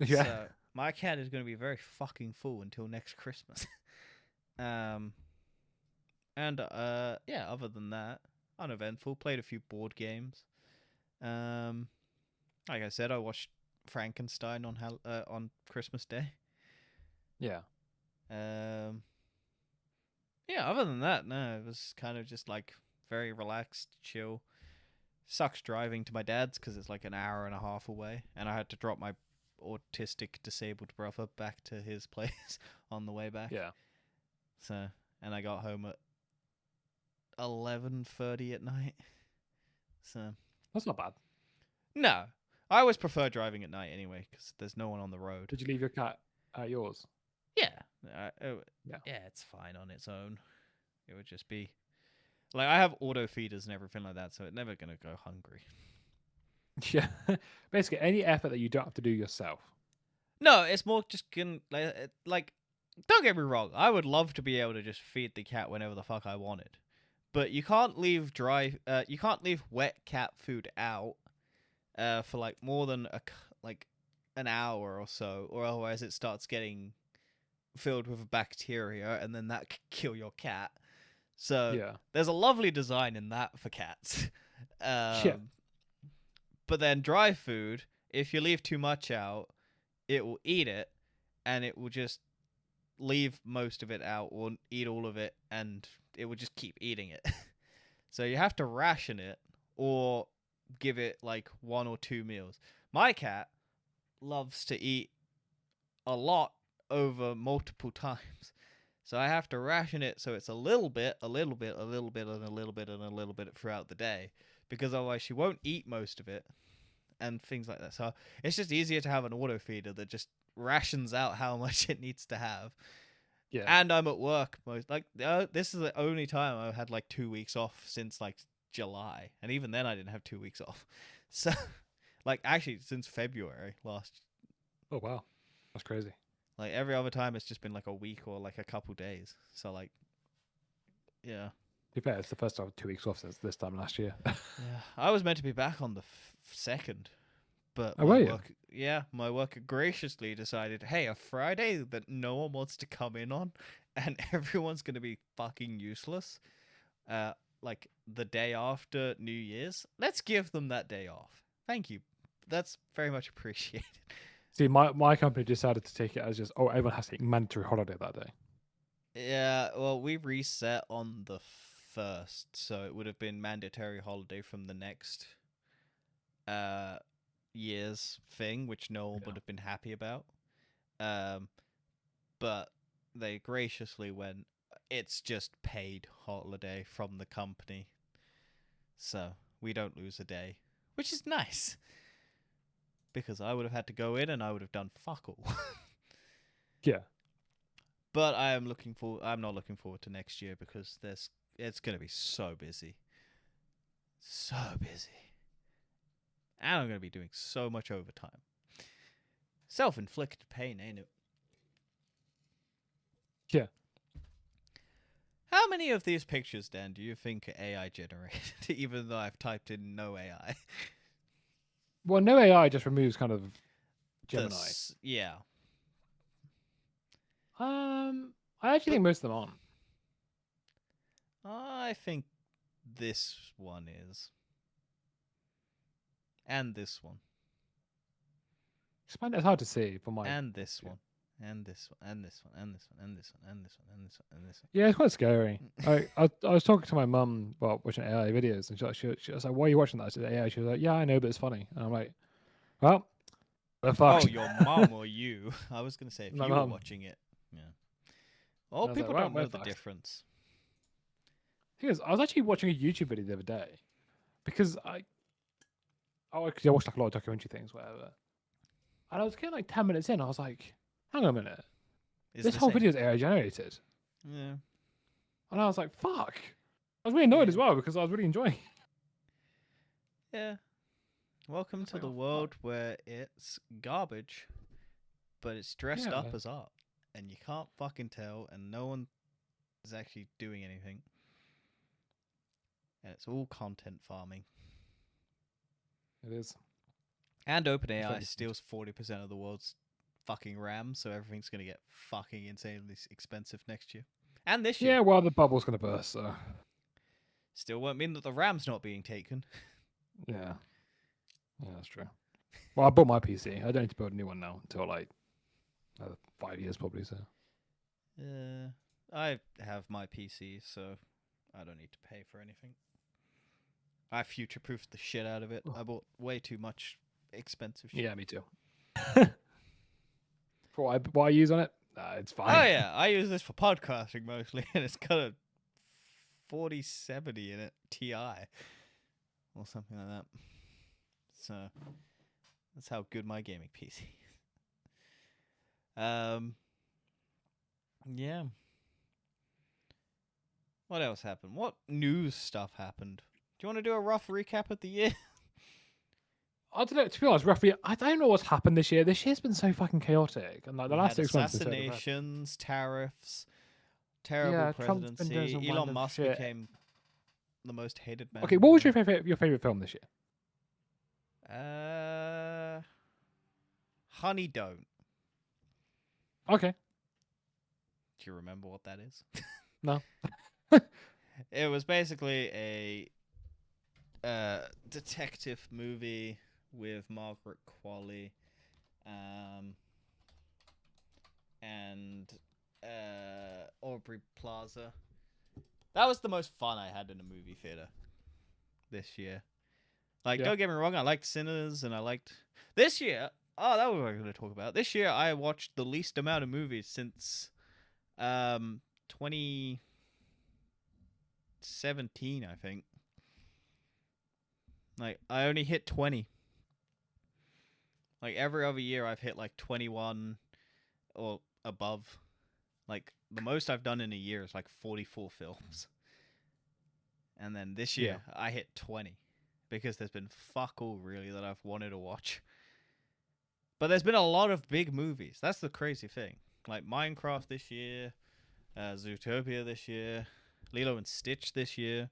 yeah. So my cat is going to be very fucking full until next Christmas. And yeah, other than that, uneventful. Played a few board games. Like I said, I watched Frankenstein on Christmas Day. Yeah. Yeah. Other than that, no, it was kind of just like very relaxed, chill. Sucks driving to my dad's because it's like an hour and a half away, and I had to drop my autistic disabled brother back to his place on the way back. Yeah. So, and I got home at 11:30 at night. So That's not bad. no, I always prefer driving at night anyway because there's no one on the road. Did you leave your cat at yours? Yeah, Yeah. yeah, it's fine on its own. It would just be like I have auto feeders and everything like that, so it's never gonna go hungry. Yeah. Basically, any effort that you don't have to do yourself. No, it's more just like don't get me wrong. I would love to be able to just feed the cat whenever the fuck I wanted, but you can't leave you can't leave wet cat food out for like more than like an hour or so, or otherwise it starts getting filled with bacteria, and then that could kill your cat. So Yeah. there's a lovely design in that for cats. Yeah. But then dry food, if you leave too much out, it will eat it, and it will just leave most of it out or eat all of it, and it will just keep eating it. So you have to ration it or give it like 1 or 2 meals. My cat loves to eat a lot over multiple times. So I have to ration it so it's a little bit, a little bit, a little bit, and a little bit, and a little bit throughout the day, because otherwise she won't eat most of it and things like that. So it's just easier to have an auto feeder that just rations out how much it needs to have. Yeah. And I'm at work most this is the only time I've had like 2 weeks off since like July, and even then I didn't have 2 weeks off. So like actually since February last. Oh wow, that's crazy. Like every other time, it's just been like a week or like a couple days. So like, yeah. To be fair, it's the first time 2 weeks off since this time last year. Yeah, I was meant to be back on the 2nd, but Oh, were you? my work graciously decided, hey, a Friday that no one wants to come in on, and everyone's gonna be fucking useless. Like the day after New Year's, let's give them that day off. Thank you. That's very much appreciated. See, my company decided to take it as just, oh, everyone has to take mandatory holiday that day. Yeah, well, we reset on the 1st, so it would have been mandatory holiday from the next year's thing, which no one would have been happy about. But they graciously went, it's just paid holiday from the company, so we don't lose a day, which is nice. Because I would have had to go in and I would have done fuck all. Yeah. But I'm not looking forward to next year because it's going to be so busy. So busy. And I'm going to be doing so much overtime. Self-inflicted pain, ain't it? Yeah. How many of these pictures, Dan, do you think are AI generated, even though I've typed in no AI? Well, no AI just removes kind of Gemini. Yeah. I actually But think most of them aren't. I think this one is. And this one. It's hard to see for my. And this one. And this one. And this one. And this one. And this one. And this one. And this one. And this one. Yeah, it's quite scary. I was talking to my mum about watching AI videos, and she was like, "Why are you watching that?" I said, "AI." She was like, "Yeah, I know, but it's funny." And I'm like, "Well, we're fucked." Oh, your mum or you? I was gonna say if My you were mum. watching it. Yeah. Well, And I was like, people "Well, don't we're know the fucked." difference. Thing is, I was actually watching a YouTube video the other day because cause I watched like a lot of documentary things, whatever. And I was getting like 10 minutes in, I was like, "Hang on a minute, Is this the whole same. video is AI generated," Yeah. and I was like, "Fuck." I was really annoyed Yeah. as well because I was really enjoying it. Yeah. Welcome It's to like, the oh, fuck. world where it's garbage, but it's dressed Yeah. up as art, and you can't fucking tell, and no one is actually doing anything, and it's all content farming. It is. And It's OpenAI very steals 40% of the world's fucking RAM, so everything's gonna get fucking insanely expensive next year, and this year. Yeah, well, the bubble's gonna burst, so Still won't mean that the RAM's not being taken. yeah, that's true. Well, I bought my PC. I don't need to build a new one now until like 5 years probably. So I have my PC, so I don't need to pay for anything. I future-proofed the shit out of it. I bought way too much expensive shit. yeah, me too. For what I use on it, it's fine. Oh yeah, I use this for podcasting mostly, and it's got a 4070 in it, Ti, or something like that. So that's how good my gaming PC is. Yeah. What else happened? What news stuff happened? Do you want to do a rough recap of the year? I don't know. To be honest, roughly, I don't know what's happened this year. This year's been so fucking chaotic, and like the We last had 6 months have been so depressing. assassinations, tariffs, terrible Yeah, Trump's been doing presidency. some Elon random Musk shit. became the most hated man. Okay, in the what was world. your favorite film this year? Honey Don't. Okay, Do you remember what that is? no. It was basically a detective movie with Margaret Qualley, and Aubrey Plaza. That was the most fun I had in a movie theater this year. Like, Yeah. don't get me wrong, I liked Sinners, and I liked this year. Oh, that was what I was going to talk about. This year, I watched the least amount of movies since 2017, I think. Like, I only hit 20. Like, every other year, I've hit like 21 or above. Like, the most I've done in a year is like 44 films. And then this year, I hit 20. Because there's been fuck all, really, that I've wanted to watch. But there's been a lot of big movies. That's the crazy thing. Like Minecraft this year, Zootopia this year, Lilo and Stitch this year.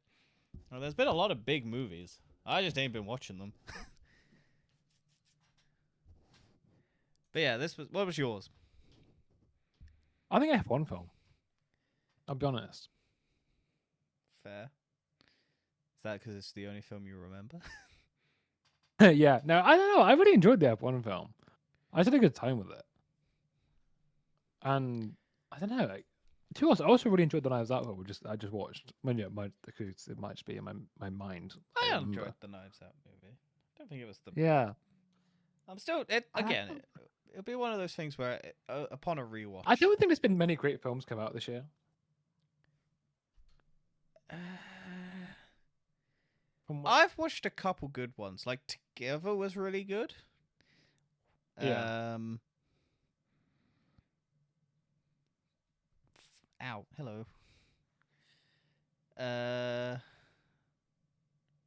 Well, there's been a lot of big movies. I just ain't been watching them. But yeah, what was yours? I think F1 film. I'll be honest. Fair. Is that because it's the only film you remember? Yeah, no, I don't know. I really enjoyed the F1 film. I had a good time with it. And I don't know, like, to be honest, I also really enjoyed the Knives Out film. I just watched. It might just be in my mind. I remember. enjoyed the Knives Out movie. I don't think it was the. Yeah. I'm still. It'll be one of those things where, upon a rewatch. I don't think there's been many great films come out this year. I've watched a couple good ones. Like Together was really good. Yeah. Ow. Hello.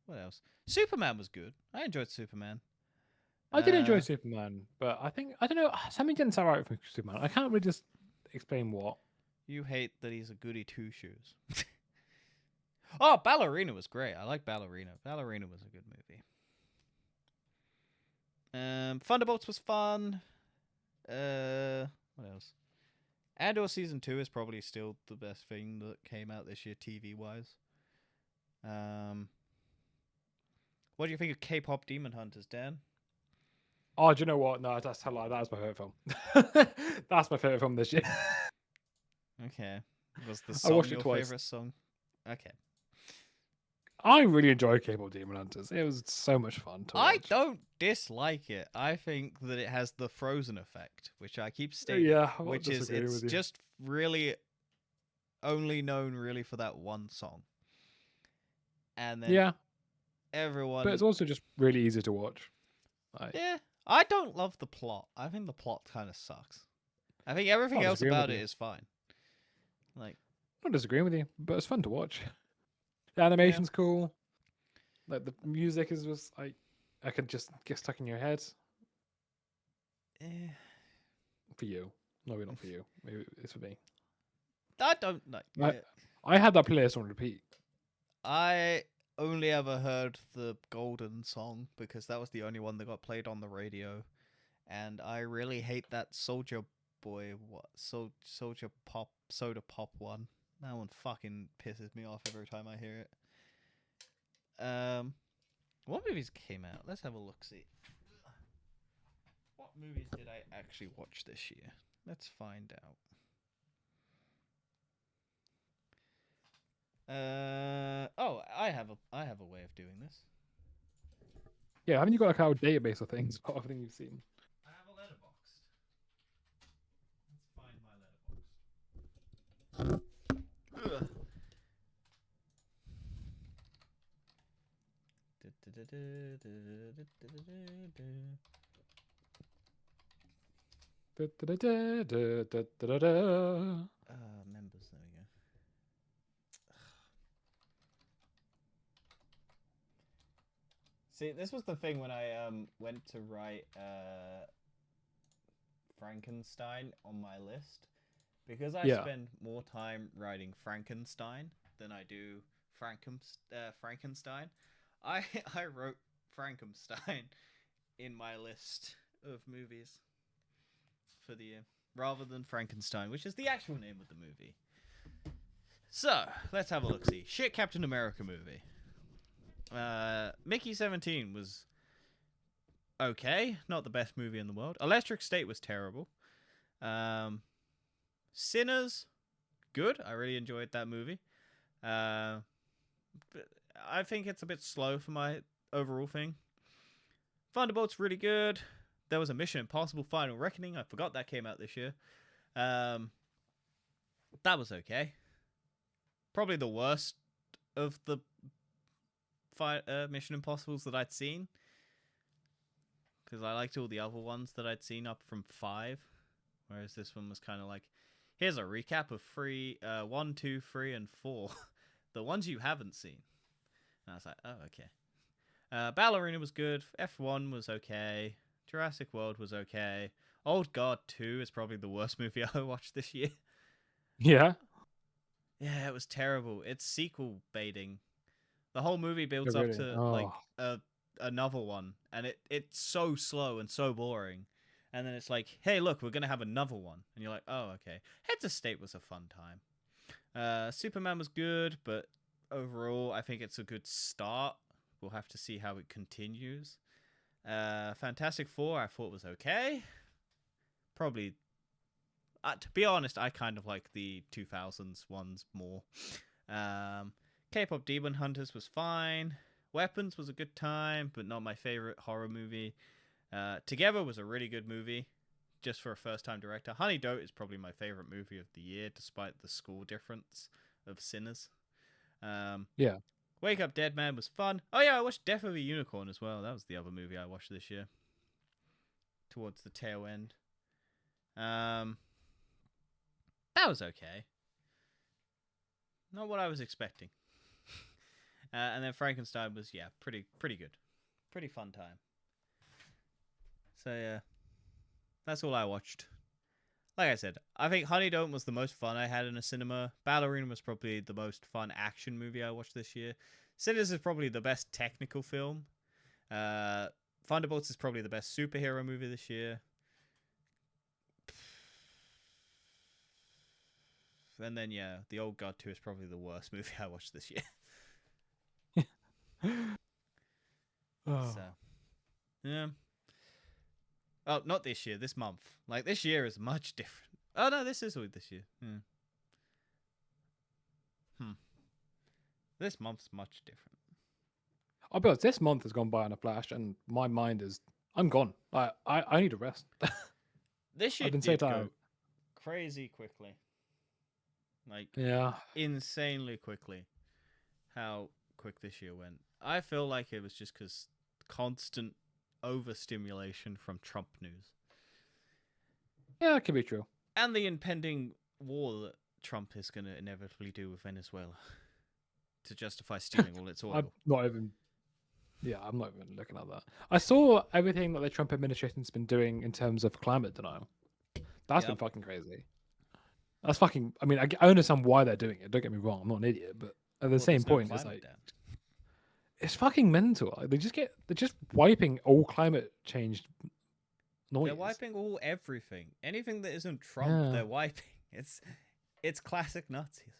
What else? Superman was good. I enjoyed Superman. I did enjoy Superman, but I don't know, something didn't sound right with Superman. I can't really just explain what. You hate that he's a goody two shoes. Oh, Ballerina was great. I like Ballerina. Ballerina was a good movie. Thunderbolts was fun. What else? Andor season 2 is probably still the best thing that came out this year, TV wise. What do you think of K-pop Demon Hunters, Dan? Oh, do you know what? No, that's a lie. That was my favorite film. That's my favorite film this year. Okay. Was the I song watched it your twice. favorite song? Okay. I really enjoyed K-pop Demon Hunters. It was so much fun to watch. I don't dislike it. I think that it has the Frozen effect, which I keep stating. Yeah, I which is it's just really only known really for that one song. And then yeah, everyone. but it's also just really easy to watch. Yeah, I don't love the plot. I think the plot kind of sucks. I think everything else about it is fine. Like, I'm not disagreeing with you, but it's fun to watch. The animation's cool. Like the music is just like I could just get stuck in your head. For you, maybe not for you. Maybe it's for me. I don't know. I had that playlist on repeat. I only ever heard the Golden song because that was the only one that got played on the radio, and I really hate that Soldier Boy Soldier Pop Soda Pop one. That one fucking pisses me off every time I hear it. What movies came out? Let's have a look. See, what movies did I actually watch this year? Let's find out. I have a way of doing this. Yeah, haven't you got like our database of things? What everything you've seen? I have a letterbox. Let's find my letterbox. Members, there we go. See, this was the thing when I went to write Frankenstein on my list, because I spend more time writing Frankenstein than I do Frankenstein. I wrote Frankenstein in my list of movies for the year rather than Frankenstein, which is the actual name of the movie. So let's have a look. See, shit, Captain America movie. Mickey 17 was okay, not the best movie in the world. Electric State was terrible. Sinners, good. I really enjoyed that movie. But I think it's a bit slow for my overall thing. Thunderbolt's really good. There was a Mission Impossible Final Reckoning. I forgot that came out this year. That was okay. Probably the worst of the Mission Impossibles that I'd seen, because I liked all the other ones that I'd seen up from 5, whereas this one was kind of like, here's a recap of 1, 2, 3, and 4, the ones you haven't seen. And I was like, oh, okay. Ballerina was good. F1 was okay. Jurassic World was okay. Old Guard 2 is probably the worst movie I watched this year. Yeah? Yeah, it was terrible. It's sequel baiting. The whole movie builds up to like another one, and it's so slow and so boring. And then it's like, hey, look, we're gonna have another one, and you're like, oh, okay. Heads of State was a fun time. Superman was good, but overall, I think it's a good start. We'll have to see how it continues. Fantastic Four, I thought was okay. Probably, to be honest, I kind of like the 2000s ones more. K-pop Demon Hunters was fine. Weapons was a good time, but not my favorite horror movie. Together was a really good movie, just for a first-time director. Honey Dote is probably my favorite movie of the year, despite the score difference of Sinners. Yeah. Wake Up Dead Man was fun. Oh yeah, I watched Death of a Unicorn as well. That was the other movie I watched this year, towards the tail end. That was okay. Not what I was expecting. And then Frankenstein was, yeah, pretty good. Pretty fun time. So, yeah. That's all I watched. Like I said, I think Honey Don't was the most fun I had in a cinema. Ballerina was probably the most fun action movie I watched this year. Sinners is probably the best technical film. Thunderbolts is probably the best superhero movie this year. And then yeah, The Old Guard 2 is probably the worst movie I watched this year. Oh. So yeah. Oh, not this year. This month. Like this year is much different. Oh no, this is this year. This month's much different. I'll be honest, this month has gone by in a flash, and my mind is I'm gone. I need a rest. This year I've been so did tired. go crazy quickly. Like Yeah. insanely quickly. How quick this year went. I feel like it was just because constant overstimulation from Trump news. Yeah, it could be true. And the impending war that Trump is going to inevitably do with Venezuela to justify stealing all its oil. I'm not even looking at that. I saw everything that the Trump administration's been doing in terms of climate denial. That's been fucking crazy. That's fucking. I mean, I understand why they're doing it. Don't get me wrong. I'm not an idiot, but at the same point, it's like it's fucking mental. Like, they're just wiping all climate change noise. They're wiping all everything. Anything that isn't Trump, they're wiping. It's classic Nazism.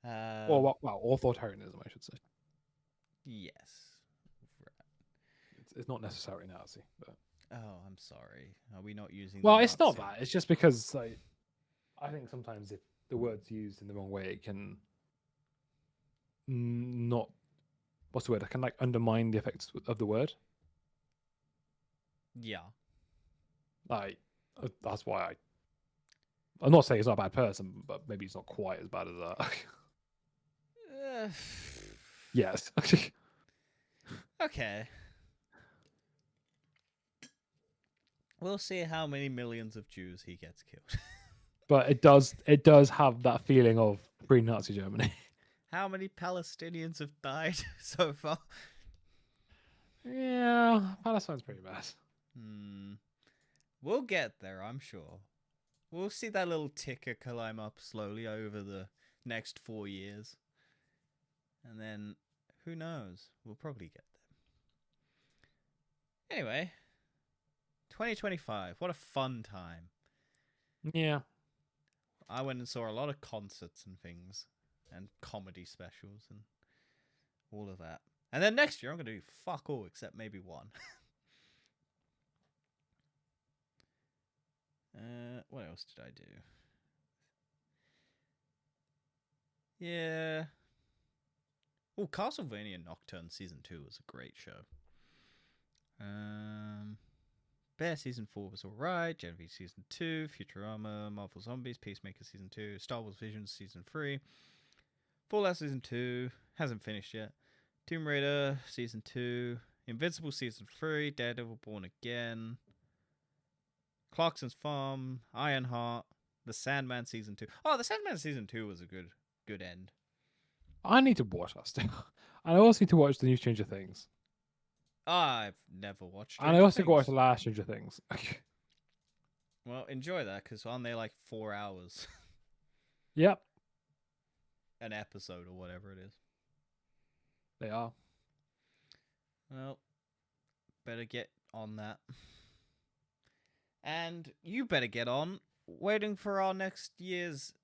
Well, authoritarianism, I should say. Yes. Right. It's not necessarily Nazi, but. Oh, I'm sorry. Are we not using? Well, it's not that. It's just because like, I think sometimes if the word's used in the wrong way, it can not. What's the word? It can like undermine the effects of the word. Yeah. Like that's why I'm not saying he's not a bad person, but maybe he's not quite as bad as that. Yes. Okay. We'll see how many millions of Jews he gets killed. But it does have that feeling of pre-Nazi Germany. How many Palestinians have died so far? Yeah, Palestine's pretty bad. We'll get there, I'm sure. We'll see that little ticker climb up slowly over the next 4 years. And then, who knows? We'll probably get there. Anyway, 2025. What a fun time. Yeah. I went and saw a lot of concerts and things. And comedy specials and all of that. And then next year, I'm going to do fuck all except maybe one. What else did I do? Yeah. Oh, Castlevania Nocturne Season 2 was a great show. Bear Season 4 was alright. Genevieve Season 2. Futurama. Marvel Zombies. Peacemaker Season 2. Star Wars Visions Season 3. Fallout Season 2. Hasn't finished yet. Tomb Raider Season 2. Invincible Season 3. Daredevil Born Again. Clarkson's Farm. Ironheart. The Sandman Season 2. Oh, The Sandman Season 2 was a good end. I need to watch that still. I also need to watch the new Stranger Things. I've never watched and I also watched the last Stranger Things. Well, enjoy that, because aren't they like 4 hours? Yep. An episode or whatever it is. They are. Well, better get on that. And you better get on waiting for our next year's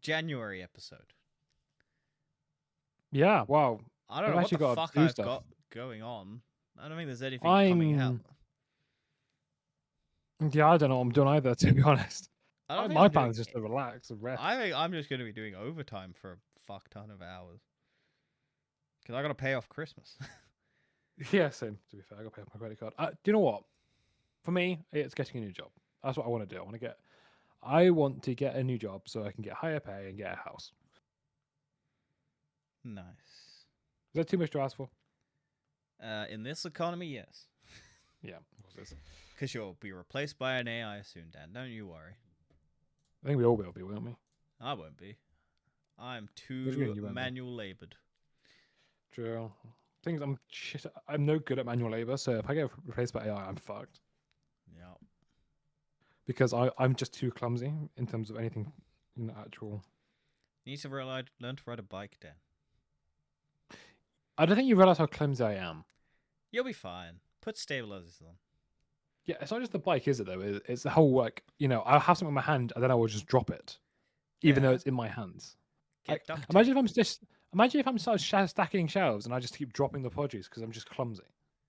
January episode. Yeah, wow. I don't know what the fuck I've got going on. I don't think there's anything coming out. Yeah, I don't know what I'm doing either, to be honest. My plan is just to relax and rest. I think I'm just going to be doing overtime for a fuck ton of hours. Because I got to pay off Christmas. Yeah, same, to be fair. I got to pay off my credit card. Do you know what? For me, it's getting a new job. That's what I want to do. I want to get a new job so I can get higher pay and get a house. Nice. Is that too much to ask for? In this economy, yes. Yeah. Because you'll be replaced by an AI soon, Dan. Don't you worry. I think we all will be, won't we? I won't be. I'm too manual labored. True. Things I'm no good at manual labor, so if I get replaced by AI, I'm fucked. Yeah. Because I'm just too clumsy in terms of anything actual. You need to learn to ride a bike, Dan. I don't think you realize how clumsy I am. You'll be fine. Put stabilizers on. Yeah, it's not just the bike, is it, though? It's the whole, I'll have something in my hand, and then I will just drop it. even though Yeah. it's in my hands. Get duct tape. Imagine if I'm stacking shelves and I just keep dropping the produce because I'm just clumsy.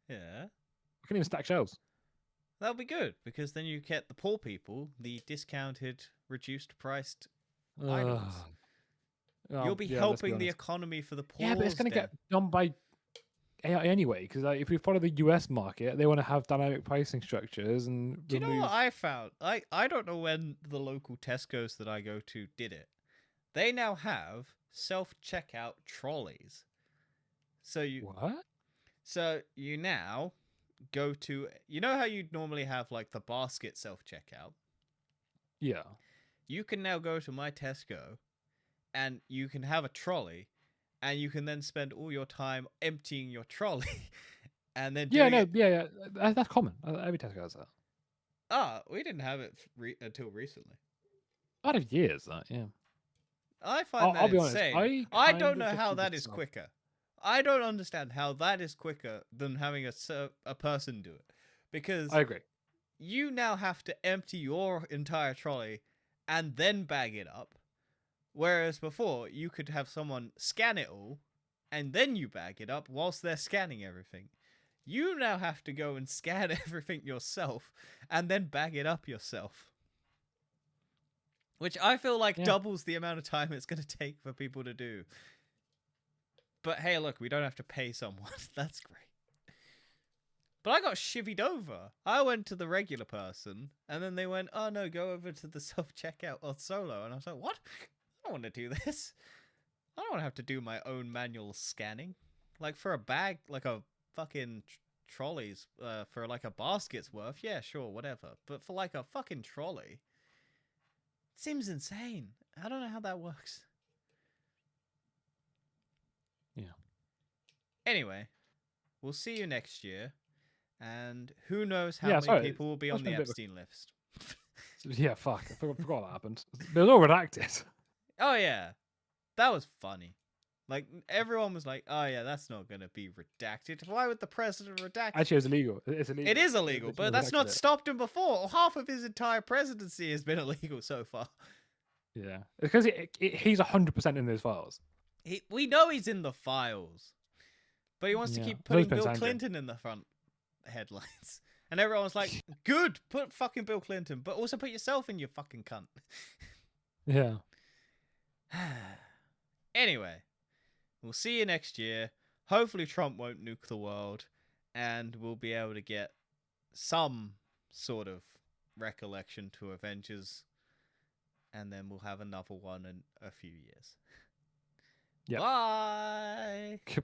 Yeah. I can't even stack shelves. That'll be good because then you get the poor people the discounted, reduced priced items. You'll be helping the economy for the poor. Yeah, but it's going to get done by AI anyway. Because if we follow the US market, they want to have dynamic pricing structures and. Do you know what I found? I don't know when the local Tesco's that I go to did it. They now have self-checkout trolleys. So what? So you now go to, you know how you'd normally have like the basket self-checkout? Yeah. You can now go to my Tesco and you can have a trolley and you can then spend all your time emptying your trolley and then that's common. Every Tesco has that. We didn't have it until recently. Out of years, that, yeah. I find that I'll be insane. honest. I don't know how that is quicker. I don't understand how that is quicker than having a person do it. Because I agree. You now have to empty your entire trolley and then bag it up. Whereas before, you could have someone scan it all and then you bag it up whilst they're scanning everything. You now have to go and scan everything yourself and then bag it up yourself. Which I feel like doubles the amount of time it's going to take for people to do. But hey, look, we don't have to pay someone. That's great. But I got chivied over. I went to the regular person, and then they went, oh no, go over to the self-checkout or solo. And I was like, what? I don't want to do this. I don't want to have to do my own manual scanning. Like for a bag, like a fucking trolleys, for like a basket's worth, yeah, sure, whatever. But for like a fucking trolley, it seems insane. I don't know how that works. Yeah. Anyway, we'll see you next year. And who knows how many people will be on the Epstein list. Yeah, fuck. I forgot that happened. They were all redacted. Oh, yeah. That was funny. Like, everyone was like, oh, yeah, that's not going to be redacted. Why would the president redact it? Actually, it's illegal. It's illegal. It is illegal, but that's not stopped him before. Half of his entire presidency has been illegal so far. Yeah. It's because he's 100% in those files. We know he's in the files. But he wants to keep putting Bill Clinton in the front headlines. And everyone's like, good, put fucking Bill Clinton, but also put yourself in, your fucking cunt. Yeah. Anyway, we'll see you next year. Hopefully Trump won't nuke the world, and we'll be able to get some sort of recollection to Avengers, and then we'll have another one in a few years. Yep. Bye!